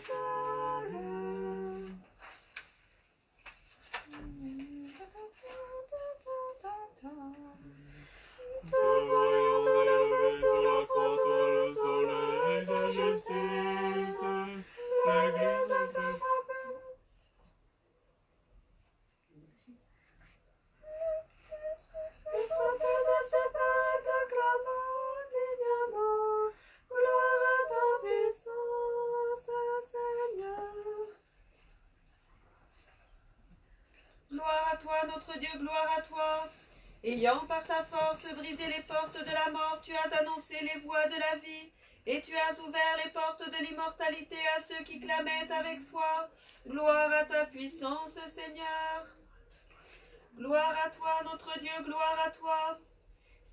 salut. Te voyons se lever sur la croix, toi le soleil de justice. L'Église fait frapper. Et frapper de ses pas et t'acclamant dignement. Gloire à ta puissance, Seigneur. Gloire à toi, notre Dieu, gloire à toi. Ayant par ta force brisé les portes de la mort, tu as annoncé les voies de la vie, et tu as ouvert les portes de l'immortalité à ceux qui clamaient avec foi. Gloire à ta puissance, Seigneur. Gloire à toi, notre Dieu, gloire à toi.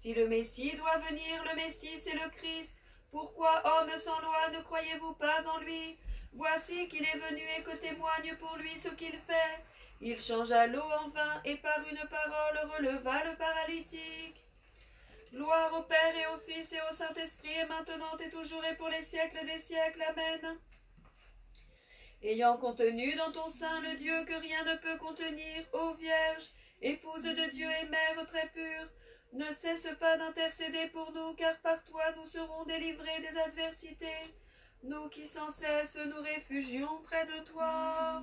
Si le Messie doit venir, le Messie c'est le Christ. Pourquoi, homme sans loi, ne croyez-vous pas en lui? Voici qu'il est venu et que témoigne pour lui ce qu'il fait. Il changea l'eau en vin et par une parole releva le paralytique. Gloire Gloire au Père et au Fils et au Saint-Esprit, et maintenant et toujours et pour les siècles des siècles. Amen. Ayant contenu dans ton sein le Dieu que rien ne peut contenir, ô Vierge, épouse de Dieu et mère très pure, ne cesse pas d'intercéder pour nous, car par toi nous serons délivrés des adversités, nous qui sans cesse nous réfugions près de toi.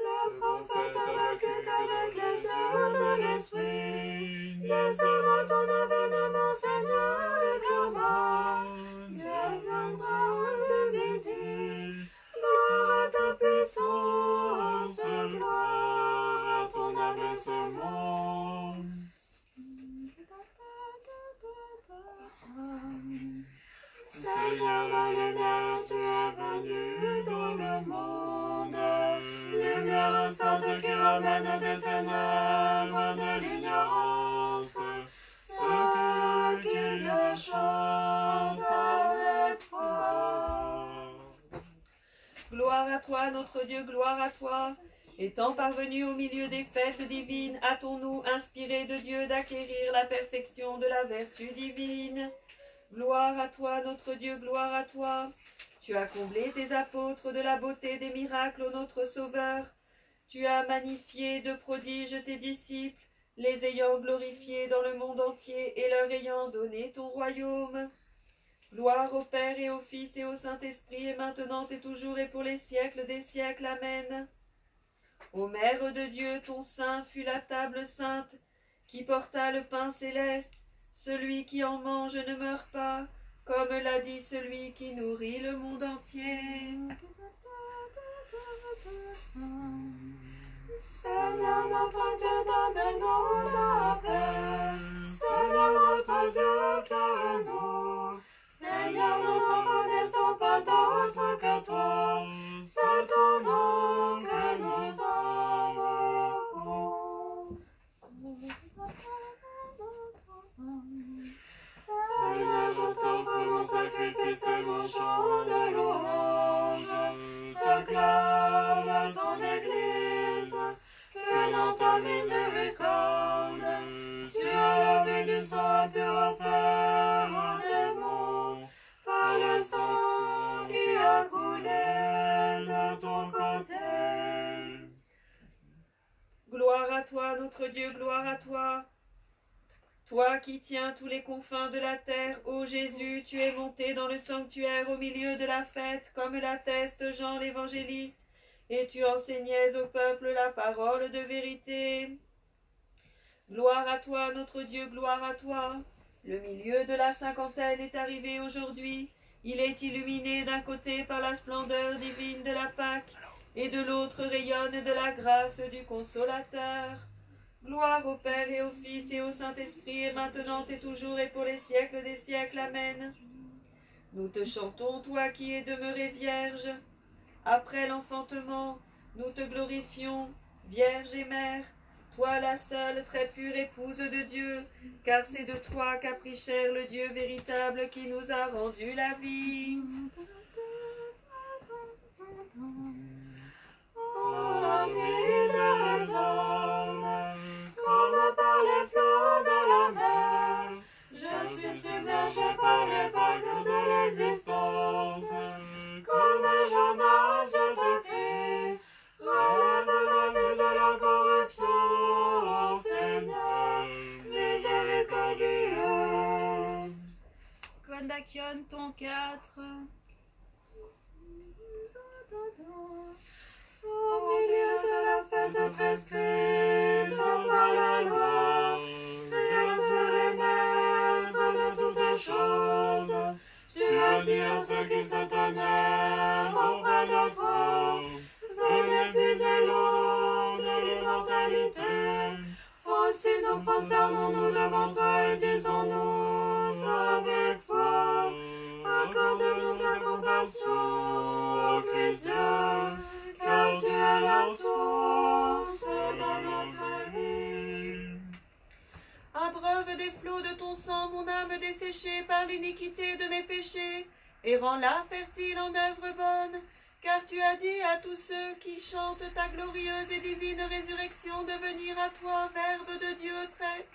Le prophète Habakkuk avec les yeux de l'esprit discerna ton avènement, Seigneur, et clama. Dieu viendra du midi. Gloire à ta puissance, gloire à ton abaissement. Seigneur, la lumière, tu es venu dans le monde. Lumière sainte qui ramène des ténèbres de l'ignorance. Ceux qui te chantent avec foi. Gloire à toi, notre Dieu, gloire à toi. Étant parvenus au milieu des fêtes divines, hâtons-nous, inspirés de Dieu, d'acquérir la perfection de la vertu divine. Gloire à toi, notre Dieu, gloire à toi. Tu as comblé tes apôtres de la beauté des miracles, ô notre Sauveur. Tu as magnifié de prodiges tes disciples, les ayant glorifiés dans le monde entier et leur ayant donné ton royaume. Gloire au Père et au Fils et au Saint-Esprit, et maintenant et toujours et pour les siècles des siècles. Amen. Ô Mère de Dieu, ton sein fut la table sainte, qui porta le pain céleste. Celui qui en mange ne meurt pas, comme l'a dit celui qui nourrit le monde entier. Seigneur notre Dieu, donne-nous la paix. Seigneur notre Dieu, éclaire-nous. Seigneur, nous ne connaissons pas d'autre que toi. C'est ton nom que nous invoquons. Seigneur, je t'offre mon sacrifice et mon chant de louange. Je clame ton Église, que dans ta miséricorde, tu as lavé du sang impur offert aux démons, par le sang qui a coulé de ton côté. Gloire à toi, notre Dieu, gloire à toi. Toi qui tiens tous les confins de la terre, ô Jésus, tu es monté dans le sanctuaire au milieu de la fête, comme l'atteste Jean l'évangéliste, et tu enseignais au peuple la parole de vérité. Gloire à toi, notre Dieu, gloire à toi. Le milieu de la cinquantaine est arrivé aujourd'hui. Il est illuminé d'un côté par la splendeur divine de la Pâque, et de l'autre rayonne de la grâce du Consolateur. Gloire au Père et au Fils et au Saint-Esprit, et maintenant et toujours et pour les siècles des siècles. Amen. Nous te chantons, toi qui es demeurée vierge. Après l'enfantement, nous te glorifions, Vierge et Mère, toi la seule très pure épouse de Dieu, car c'est de toi qu'a pris chair le Dieu véritable qui nous a rendu la vie. Amis des hommes, comme par les flots de la mer, je suis submergé par les vagues de l'existence. Comme Jonas, je te crie, relève la vue de la corruption, Seigneur, miséricordieux. Kondakion, ton 4. Au milieu de la fête prescrite par la loi, Créateur et Maître de toutes choses, tu as dit à ceux qui se tenaient auprès de toi, venez puiser l'eau de l'immortalité. Aussi nous prosternons-nous devant toi et disons-nous avec foi, accorde-nous ta compassion, ô Christ Dieu, car tu es la source de notre vie. Abreuve des flots de ton sang mon âme desséchée par l'iniquité de mes péchés, et rends-la fertile en œuvres bonnes, Car tu as dit à tous ceux qui chantent ta glorieuse et divine résurrection de venir à toi, Verbe de Dieu très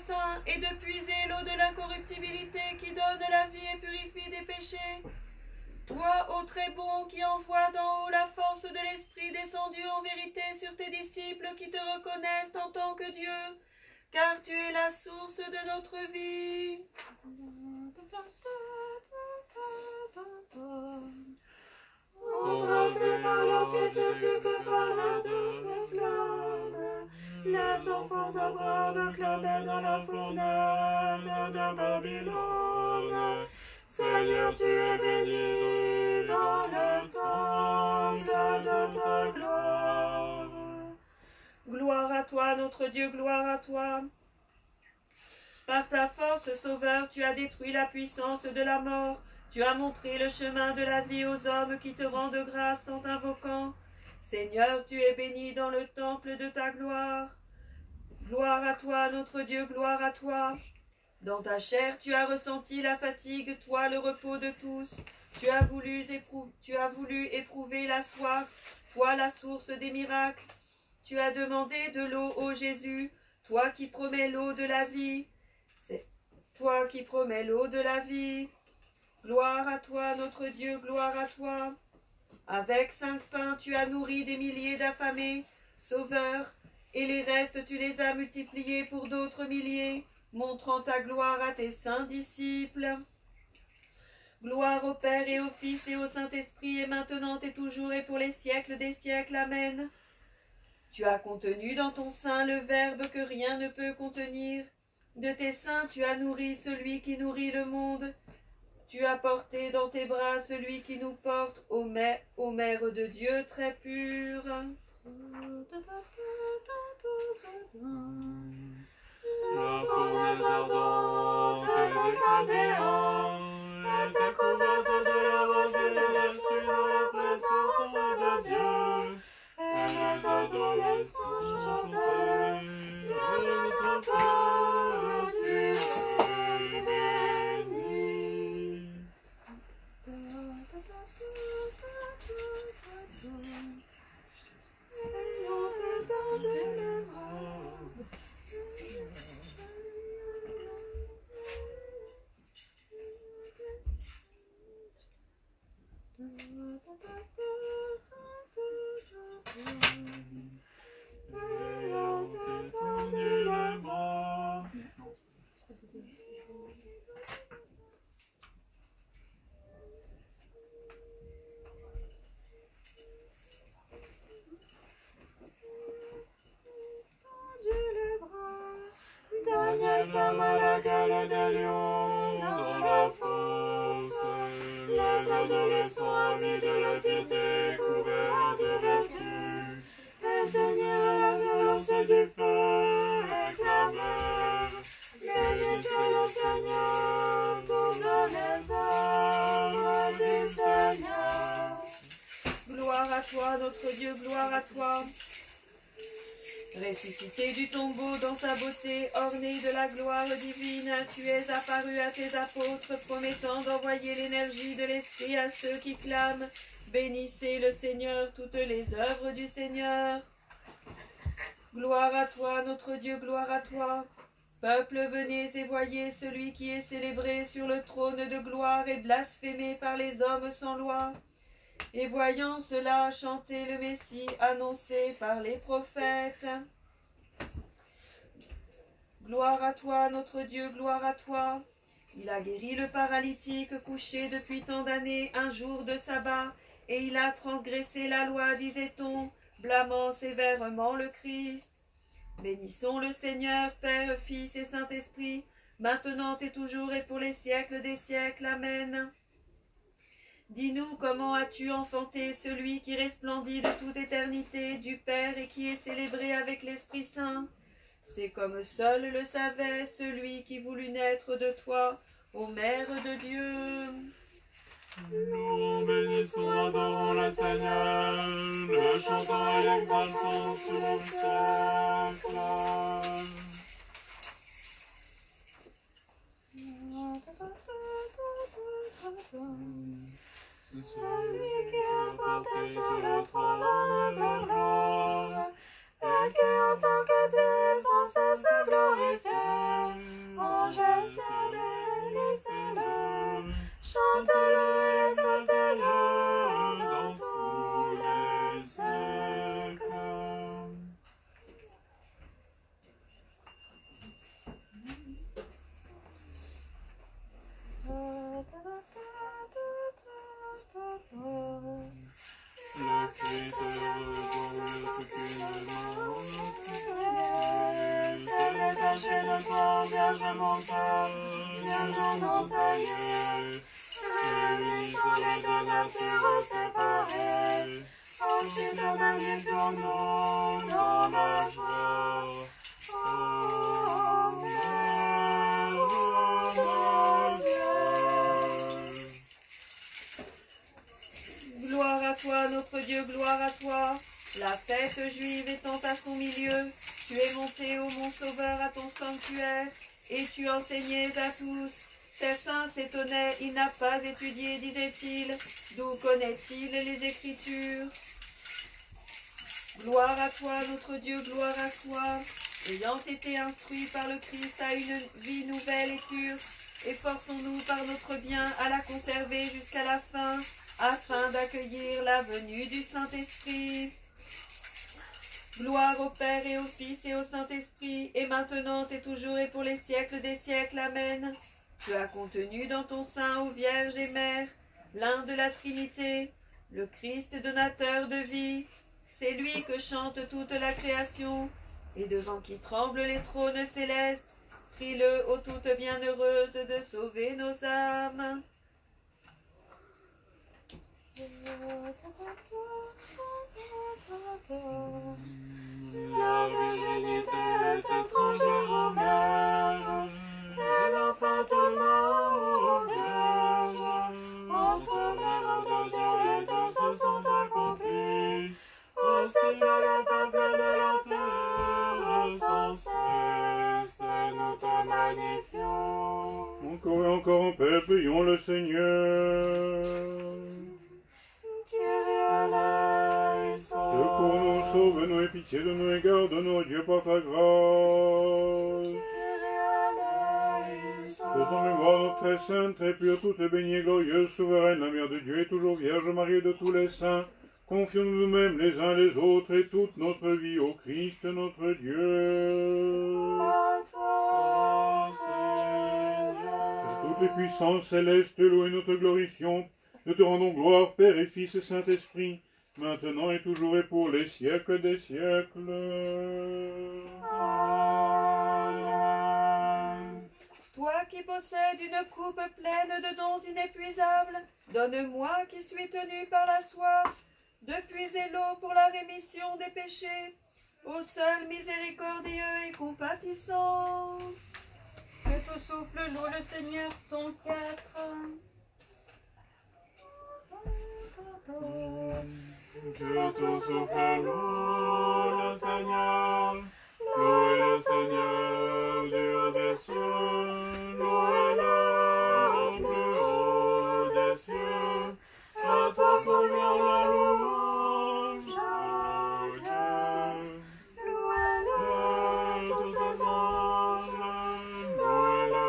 saint, et de puiser l'eau de l'incorruptibilité qui donne la vie et purifie des péchés. Toi, ô très bon, qui envoies d'en haut la force de l'Esprit descendu en vérité sur tes disciples qui te reconnaissent en tant que Dieu, car tu es la source de notre vie. Embrassés par l'eau qui était plus que par la de mes flammes, les enfants d'Abraham clamaient dans la fournaise de Babylone. Seigneur, tu es béni dans le temple de ta gloire. Gloire à toi, notre Dieu, gloire à toi. Par ta force, Sauveur, tu as détruit la puissance de la mort. Tu as montré le chemin de la vie aux hommes qui te rendent grâce en t'invoquant. Seigneur, tu es béni dans le temple de ta gloire. Gloire à toi, notre Dieu, gloire à toi. Dans ta chair, tu as ressenti la fatigue, toi le repos de tous. Tu as voulu éprouver la soif, toi la source des miracles. Tu as demandé de l'eau, ô Jésus, toi qui promets l'eau de la vie. C'est toi qui promets l'eau de la vie. Gloire à toi, notre Dieu, gloire à toi. Avec 5 pains, tu as nourri des milliers d'affamés, Sauveur, et les restes, tu les as multipliés pour d'autres milliers, montrant ta gloire à tes saints disciples. Gloire au Père et au Fils et au Saint-Esprit, et maintenant et toujours et pour les siècles des siècles. Amen. Tu as contenu dans ton sein le Verbe que rien ne peut contenir. De tes seins, tu as nourri celui qui nourrit le monde. Tu as porté dans tes bras celui qui nous porte, ô Mère de Dieu très pure. La fournaise ardente des Chaldéens était couverte de la rosée de l'Esprit dans la présence de Dieu. Et les adolescents chantaient, Dieu notre Père, tu es béni. Et on te tend les bras. Et on te tend les bras. Daniel ferma la gueule des lions dans la fosse. Les adolescents amis de la piété, couverts de vertu, éteignirent la violence du feu et clamèrent. Bénissez le Seigneur, tous les œuvres du Seigneur. Gloire à toi, notre Dieu, gloire à toi. Ressuscité du tombeau dans ta beauté, orné de la gloire divine, tu es apparu à tes apôtres, promettant d'envoyer l'énergie de l'Esprit à ceux qui clament. Bénissez le Seigneur, toutes les œuvres du Seigneur. Gloire à toi, notre Dieu, gloire à toi. Peuple, venez et voyez celui qui est célébré sur le trône de gloire et blasphémé par les hommes sans loi. Et voyant cela, chantez le Messie annoncé par les prophètes. Gloire à toi, notre Dieu, gloire à toi. Il a guéri le paralytique couché depuis tant d'années, un jour de sabbat, et il a transgressé la loi, disait-on, blâmant sévèrement le Christ. Bénissons le Seigneur, Père, Fils et Saint-Esprit, maintenant et toujours et pour les siècles des siècles. Amen. Dis-nous comment as-tu enfanté celui qui resplendit de toute éternité du Père et qui est célébré avec l'Esprit Saint. C'est comme seul le savait celui qui voulut naître de toi, ô Mère de Dieu. Nous bénissons, adorons le Seigneur, le chantons et l'exaltons sous siècle. Celui qui est porté sur le trône de gloire, et qui en tant que Dieu est sans cesse glorifié. Anges, ciel, bénissez-le, chantez-le et exaltez-le dans tous les siècles. Le Christ c'est détaché de toi, Vierge montagne, Vierge entaillée. Réunis sont les deux natures séparées. Ensuite, magnifions-nous dans la joie. Ô Mère de Dieu. Gloire à toi, notre Dieu, gloire à toi. La fête juive étant à son milieu, tu es monté, ô mon sauveur, à ton sanctuaire, et tu enseignais à tous. Certains s'étonnaient, il n'a pas étudié, disait-il. D'où connaît-il les Écritures? Gloire à toi, notre Dieu, gloire à toi. Ayant été instruits par le Christ à une vie nouvelle et pure, efforçons-nous par notre bien à la conserver jusqu'à la fin, afin d'accueillir la venue du Saint-Esprit. Gloire au Père et au Fils et au Saint-Esprit, et maintenant et toujours et pour les siècles des siècles. Amen. Tu as contenu dans ton sein, ô Vierge et Mère, l'un de la Trinité, le Christ donateur de vie. C'est lui que chante toute la création, et devant qui tremblent les trônes célestes. Prie-le, ô toute bienheureuse, de sauver nos âmes. La virginité est étrangère aux mères, et l'enfantement aux vierges. Entre mère de Dieu et de se sont accomplis. Aussitôt le peuple de la terre, sans cesse, nous te magnifions. Encore et encore en paix, prions le Seigneur. Secours-nous, sauve-nous et pitié de nous et garde-nous, Dieu, par ta grâce. Faisons mémoire très sainte, très pure, toute bénie, glorieuse, souveraine, la mère de Dieu et toujours Vierge Marie de tous les saints. Confions-nous nous-mêmes les uns les autres et toute notre vie au Christ notre Dieu. À toi, Seigneur. Par toutes les puissances célestes, loués, nous te glorifions. Nous te rendons gloire, Père et Fils et Saint-Esprit, maintenant et toujours et pour les siècles des siècles. Amen. Toi qui possèdes une coupe pleine de dons inépuisables, donne-moi qui suis tenu par la soif, de puiser l'eau pour la rémission des péchés, ô seul miséricordieux et compatissant. Que ton souffle loue le Seigneur, ton 4. Que ton souffle loue le Seigneur, louez le Seigneur du haut des cieux, louez-le au plus haut des cieux, à toi convient la louange, ô Dieu. Louez-le, tous ses anges, louez-le,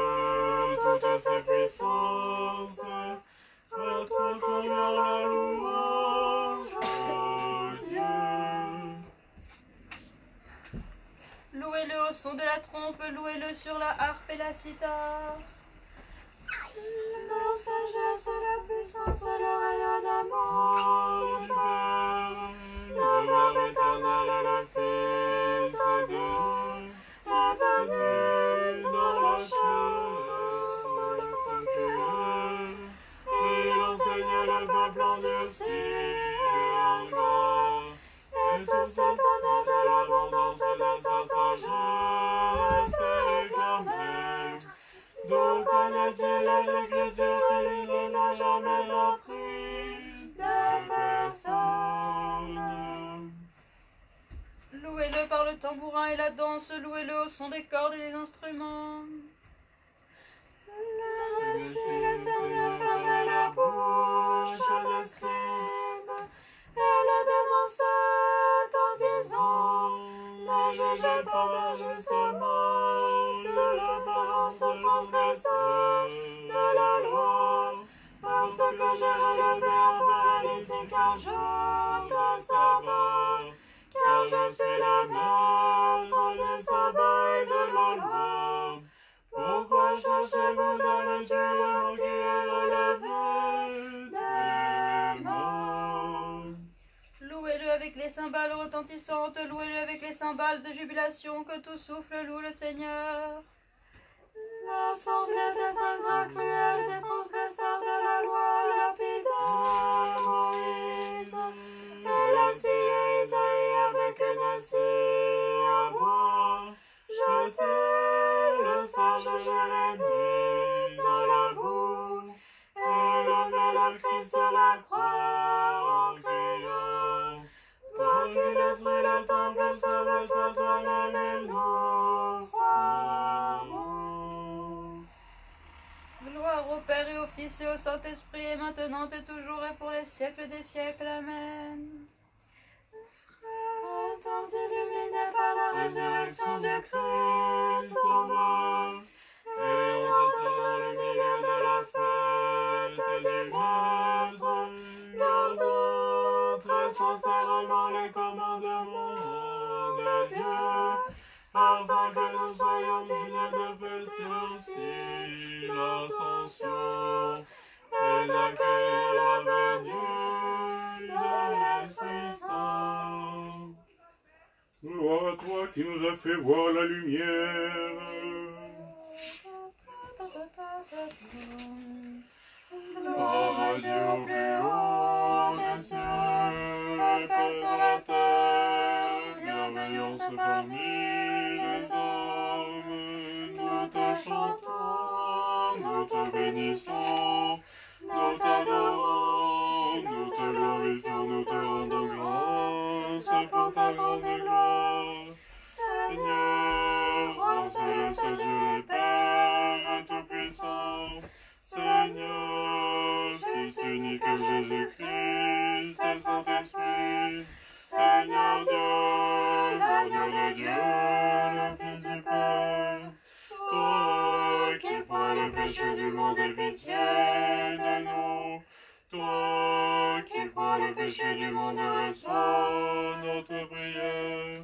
toutes ses puissances, à toi convient la louange, ô Dieu. Louez-le au son de la trompe, louez-le sur la harpe et la cithare. La sagesse, la puissance, le rayonnement du Père, le Verbe éternel et le Fils de Dieu, est venu dans la chair, dans le sanctuaire, et il enseigne le peuple endurci et en gloire, et tous s'étonnaient de l'abondance de sa sagesse, et clamaient. D'où connaît-il les Écritures et lui qui n'a jamais appris de personne? Louez-le par le tambourin et la danse, louez-le au son des cordes et des instruments. Ainsi le Seigneur fermait la bouche des scribes et le dénonçait en disant: ne jugez pas injustement sur l'apparence transgresseur de la loi, parce que j'ai relevé un paralytique un jour de sabbat, car je suis le maître du sabbat et de la loi. Pourquoi cherchez-vous à le tueur qui est relevé des morts? Louez-le avec les cymbales retentissantes, louez-le avec les cymbales de jubilation, que tout souffle loue le Seigneur. L'assemblée des ingrats cruels et transgresseurs de la loi lapidaient Moïse, et la scie Isaïe avec une scie à bois jetait le sage Jérémie dans la boue, et levait le Christ sur la croix en criant: toi qui détruis le temple, sauve-toi toi-même et nous croirons. Gloire au Père et au Fils et au Saint-Esprit, et maintenant et toujours et pour les siècles des siècles. Amen. Étant illuminé par la résurrection du Christ Sauveur, ayant atteint le milieu de la fête du Maître, gardons très sincèrement les commandements de Dieu, afin que nous soyons dignes de fêter aussi l'ascension et d'accueillir la venue de l'Esprit Saint. Gloire à toi qui nous as fait voir la lumière. Gloire à Dieu au plus haut des cieux, paix sur la terre, bienveillance parmi les hommes. Nous te chantons, nous te bénissons, nous t'adorons, nous te glorifions, nous te rendons grâce pour ta grande gloire. Seigneur, roi céleste Dieu et Père tout-puissant, Seigneur, Fils unique Jésus-Christ et Saint-Esprit, Seigneur Dieu, l'agneau de Dieu, le Fils du Père, toi qui prends le péché du monde, aie pitié de nous. Toi qui prends le péché du monde, reçois notre prière.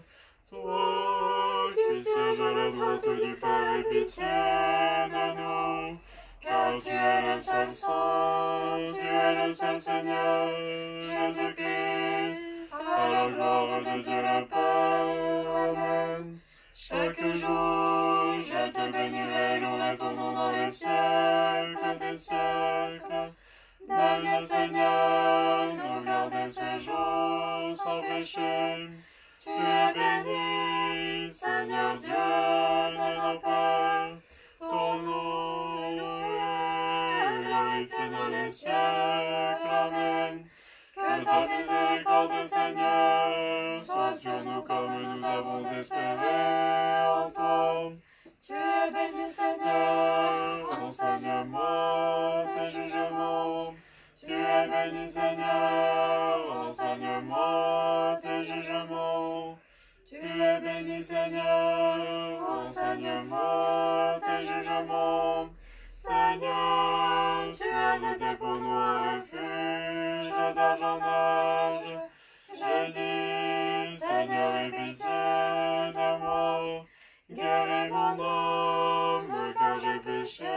Toi qui sièges à la droite du Père, aie pitié de nous. Car tu es le seul Saint, tu es le seul Seigneur, Jésus-Christ, à la gloire de Dieu le Père. Amen. Chaque jour, je te bénirai, louerai ton nom dans les siècles des siècles. Donne, Seigneur, nous garder ce jour sans péché. Tu es béni, Seigneur Dieu de nos pères. Ton nom est loué, glorifié dans les siècles. Amen. Que ta miséricorde, Seigneur, soit sur nous comme nous avons espéré en toi. Tu es béni, Seigneur, enseigne-moi tes jugements. Tu es béni, Seigneur, enseigne-moi tes jugements. Tu es béni, Seigneur, enseigne-moi tes jugements. Seigneur, tu as été pour nous un refuge d'âge en âge. Je dis, Seigneur, aie pitié de moi. Guéris mon âme, car j'ai péché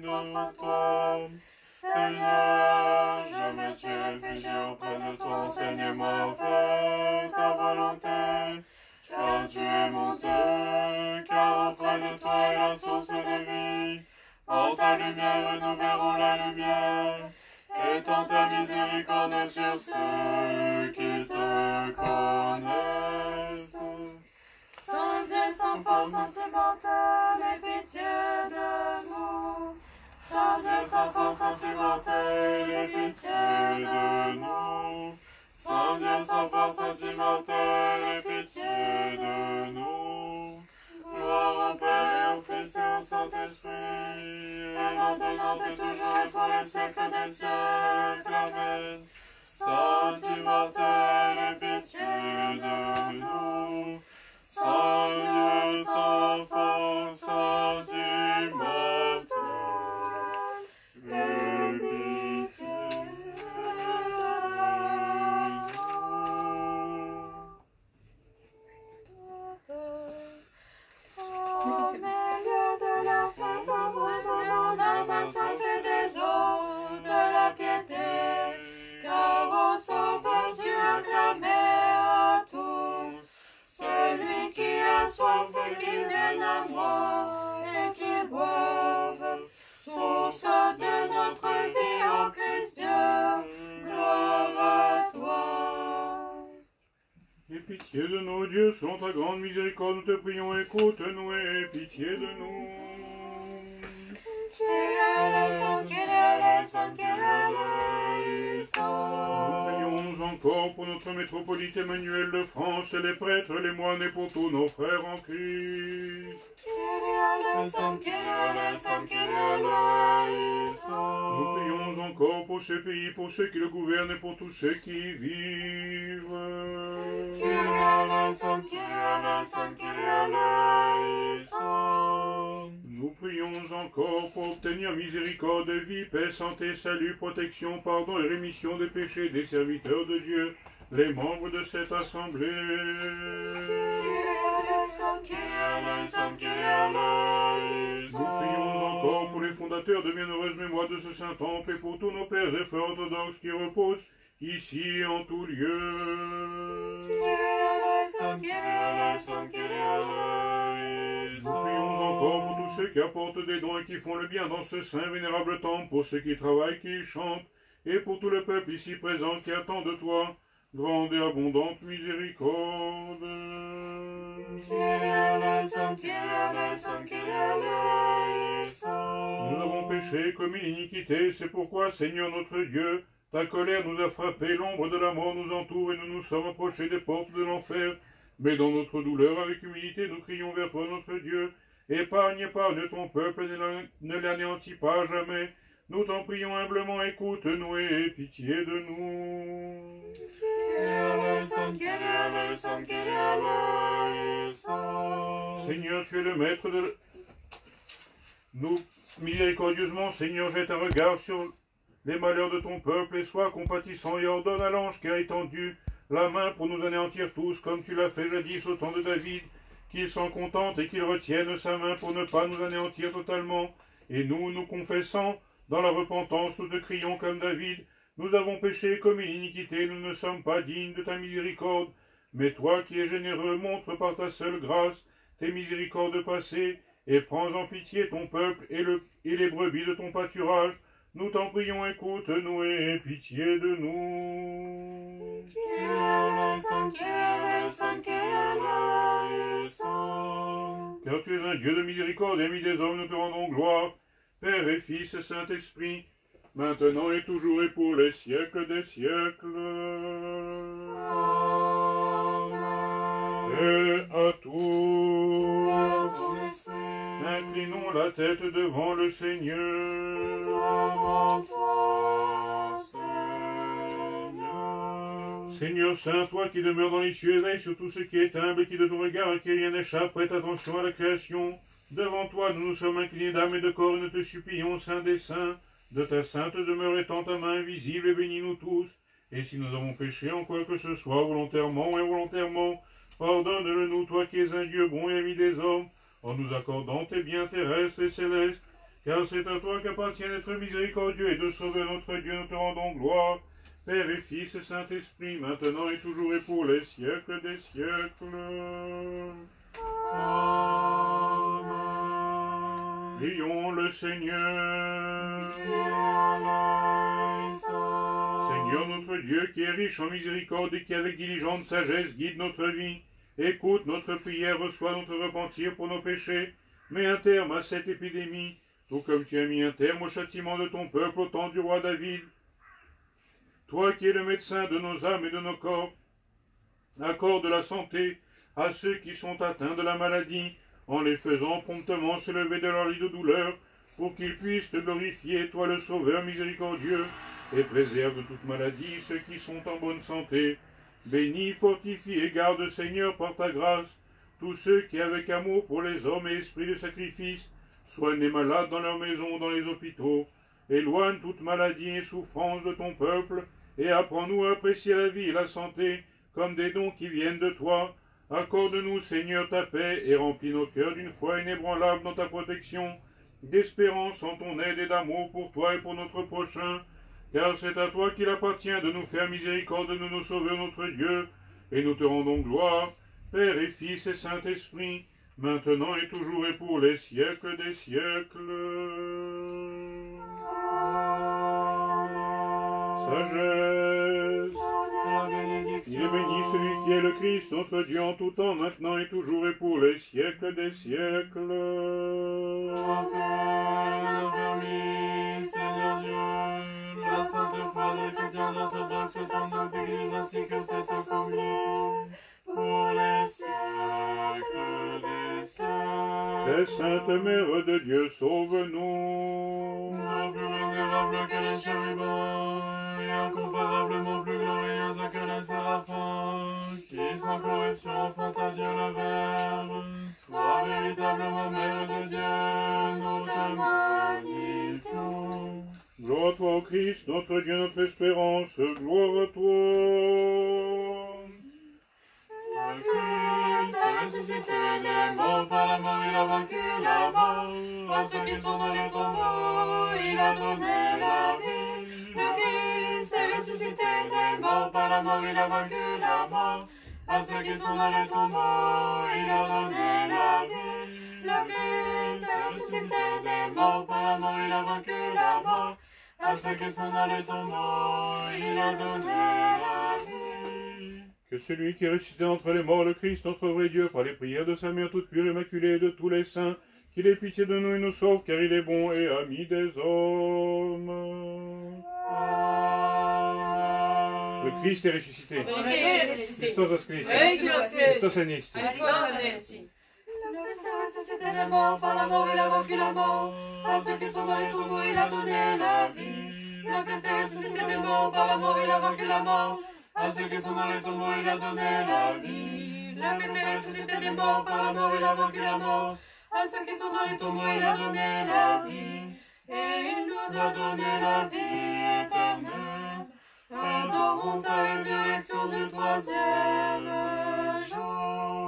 devant toi. Seigneur, je me suis réfugié auprès de toi, enseigne-moi à faire ta volonté. Car tu es mon Dieu, car auprès de toi est la source de vie. En ta lumière, nous verrons la lumière. Étends ta miséricorde sur ceux qui te connaissent. Saint Dieu sans force sentimentale, aie pitié de nous. Saint Dieu sans force sentimentale, aie pitié de nous. Saint Dieu sans force sentimentale, aie pitié de nous. Gloire au Père et au Fils et au Saint-Esprit, maintenant et toujours et pour les siècles des siècles. Amen. Saint immortel, aie pitié de nous. Saint Dieu sans fin, Saint immortel, aie pitié au milieu de la fête, abreuvement d'un soif et des eaux de la piété, car au Sauveur tu acclamais à tous. Celui qui a soif et qu'il vienne à moi et qu'il boive, source de notre vie en Christ Dieu, gloire à toi. Aie pitié de nous, Dieu, selon ta grande miséricorde, nous te prions, écoute-nous et aie pitié de nous. Nous prions encore pour notre métropolite Emmanuel de France, les prêtres, les moines et pour tous nos frères en Christ. Nous prions encore pour ce pays, pour ceux qui le gouvernent et pour tous ceux qui y vivent. Nous prions encore pour obtenir miséricorde, vie, paix, santé, salut, protection, pardon et rémission des péchés des serviteurs de Dieu, les membres de cette assemblée. Nous prions encore pour les fondateurs de bienheureuse mémoire de ce saint temple et pour tous nos pères et frères orthodoxes qui reposent ici et en tout lieu. Nous prions encore pour tous ceux qui apportent des dons et qui font le bien dans ce saint vénérable temple, pour ceux qui travaillent, qui chantent, et pour tout le peuple ici présent qui attend de toi grande et abondante miséricorde. Nous avons péché, commis l'iniquité, c'est pourquoi, Seigneur notre Dieu, ta colère nous a frappés, l'ombre de la mort nous entoure et nous nous sommes approchés des portes de l'enfer. Mais dans notre douleur, avec humilité, nous crions vers toi, notre Dieu. Épargne ton peuple et ne l'anéantis pas à jamais. Nous t'en prions humblement, écoute-nous et aie pitié de nous. Seigneur, tu es le maître de... Nous, miséricordieusement, Seigneur, jette un regard sur les malheurs de ton peuple et sois compatissant et ordonne à l'ange qui a étendu la main pour nous anéantir tous, comme tu l'as fait jadis au temps de David, qu'il s'en contente et qu'il retienne sa main pour ne pas nous anéantir totalement. Et nous, nous confessant dans la repentance, nous te crions comme David, nous avons péché, commis l'iniquité, nous ne sommes pas dignes de ta miséricorde. Mais toi qui es généreux, montre par ta seule grâce tes miséricordes passées, et prends en pitié ton peuple et les brebis de ton pâturage. Nous t'en prions, écoute-nous et aie pitié de nous. Car tu es un Dieu de miséricorde, ami des hommes, nous te rendons gloire, Père et Fils et Saint-Esprit, maintenant et toujours et pour les siècles des siècles. Et à tous, inclinons la tête devant le Seigneur. Seigneur Saint, toi qui demeures dans les cieux, éveille sur tout ce qui est humble et qui de ton regard et qui rien n'échappe, prête attention à la création. Devant toi, nous nous sommes inclinés d'âme et de corps, et nous te supplions, Saint des saints, de ta sainte demeure étend ta main invisible et bénis-nous tous. Et si nous avons péché en quoi que ce soit, volontairement ou involontairement, pardonne-le nous, toi qui es un Dieu bon et ami des hommes, en nous accordant tes biens terrestres et célestes, car c'est à toi qu'appartient d'être miséricordieux et de sauver notre Dieu, nous te rendons gloire, Père et Fils et Saint-Esprit, maintenant et toujours et pour les siècles des siècles. Amen. Prions le Seigneur. Seigneur notre Dieu, qui est riche en miséricorde et qui avec diligente sagesse guide notre vie, écoute notre prière, reçois notre repentir pour nos péchés, mets un terme à cette épidémie, tout comme tu as mis un terme au châtiment de ton peuple au temps du roi David. Toi qui es le médecin de nos âmes et de nos corps, accorde la santé à ceux qui sont atteints de la maladie, en les faisant promptement se lever de leur lit de douleur, pour qu'ils puissent te glorifier, toi le Sauveur miséricordieux, et préserve de toute maladie ceux qui sont en bonne santé. Bénis, fortifie et garde, Seigneur, par ta grâce, tous ceux qui, avec amour pour les hommes et esprit de sacrifice, soignent les malades dans leurs maisons, dans les hôpitaux. Éloigne toute maladie et souffrance de ton peuple, et apprends-nous à apprécier la vie et la santé comme des dons qui viennent de toi. Accorde-nous, Seigneur, ta paix, et remplis nos cœurs d'une foi inébranlable dans ta protection, d'espérance en ton aide et d'amour pour toi et pour notre prochain, car c'est à toi qu'il appartient de nous faire miséricorde, de nous sauver, notre Dieu, et nous te rendons gloire, Père et Fils et Saint-Esprit, maintenant et toujours et pour les siècles des siècles. Sagesse. Il est béni celui qui est le Christ, notre Dieu, en tout temps, maintenant et toujours et pour les siècles des siècles. Affermis, Seigneur Dieu, la sainte foi des chrétiens orthodoxes, ta sainte Église ainsi que cette assemblée, pour les siècles des siècles. Très sainte Mère de Dieu, sauve-nous. Toi plus vénérable que les chérubins, et incomparablement plus glorieuse que les séraphins, qui sans corruption font à Dieu le Verbe. Toi véritablement Mère de Dieu, nous te magnifions. Gloire à toi, ô Christ, notre Dieu, notre espérance, gloire à toi. Le Christ est ressuscité des morts, par la mort il a vaincu la mort. À ceux qui sont dans les tombeaux, il a donné la vie. Le Christ est ressuscité des morts, par la mort il a vaincu la mort. À ceux qui sont dans les tombeaux, il a donné la vie. Le Christ est ressuscité des morts, par la mort il a vaincu la mort. À ceux qui sont dans les tombeaux, il a donné la vie. Que celui qui est ressuscité entre les morts, le Christ, notre vrai Dieu, par les prières de sa mère toute pure, immaculée et de tous les saints, qu'il ait pitié de nous et nous sauve, car il est bon et ami des hommes. Le Christ est ressuscité. Christos os Christos. Christos anesti. Le Christ est ressuscité des morts, par la mort il a vaincu la mort. À ceux qui sont dans les tombeaux, il a donné la vie. Le Christ est ressuscité des morts, par la mort il a vaincu la mort. À ceux qui sont dans les tombeaux, il a donné la vie. Le Christ est ressuscité des morts, par la mort il a vaincu la mort. À ceux qui sont dans les tombeaux, il a donné la vie. Et il nous a donné la vie éternelle. Adorons sa résurrection du troisième jour.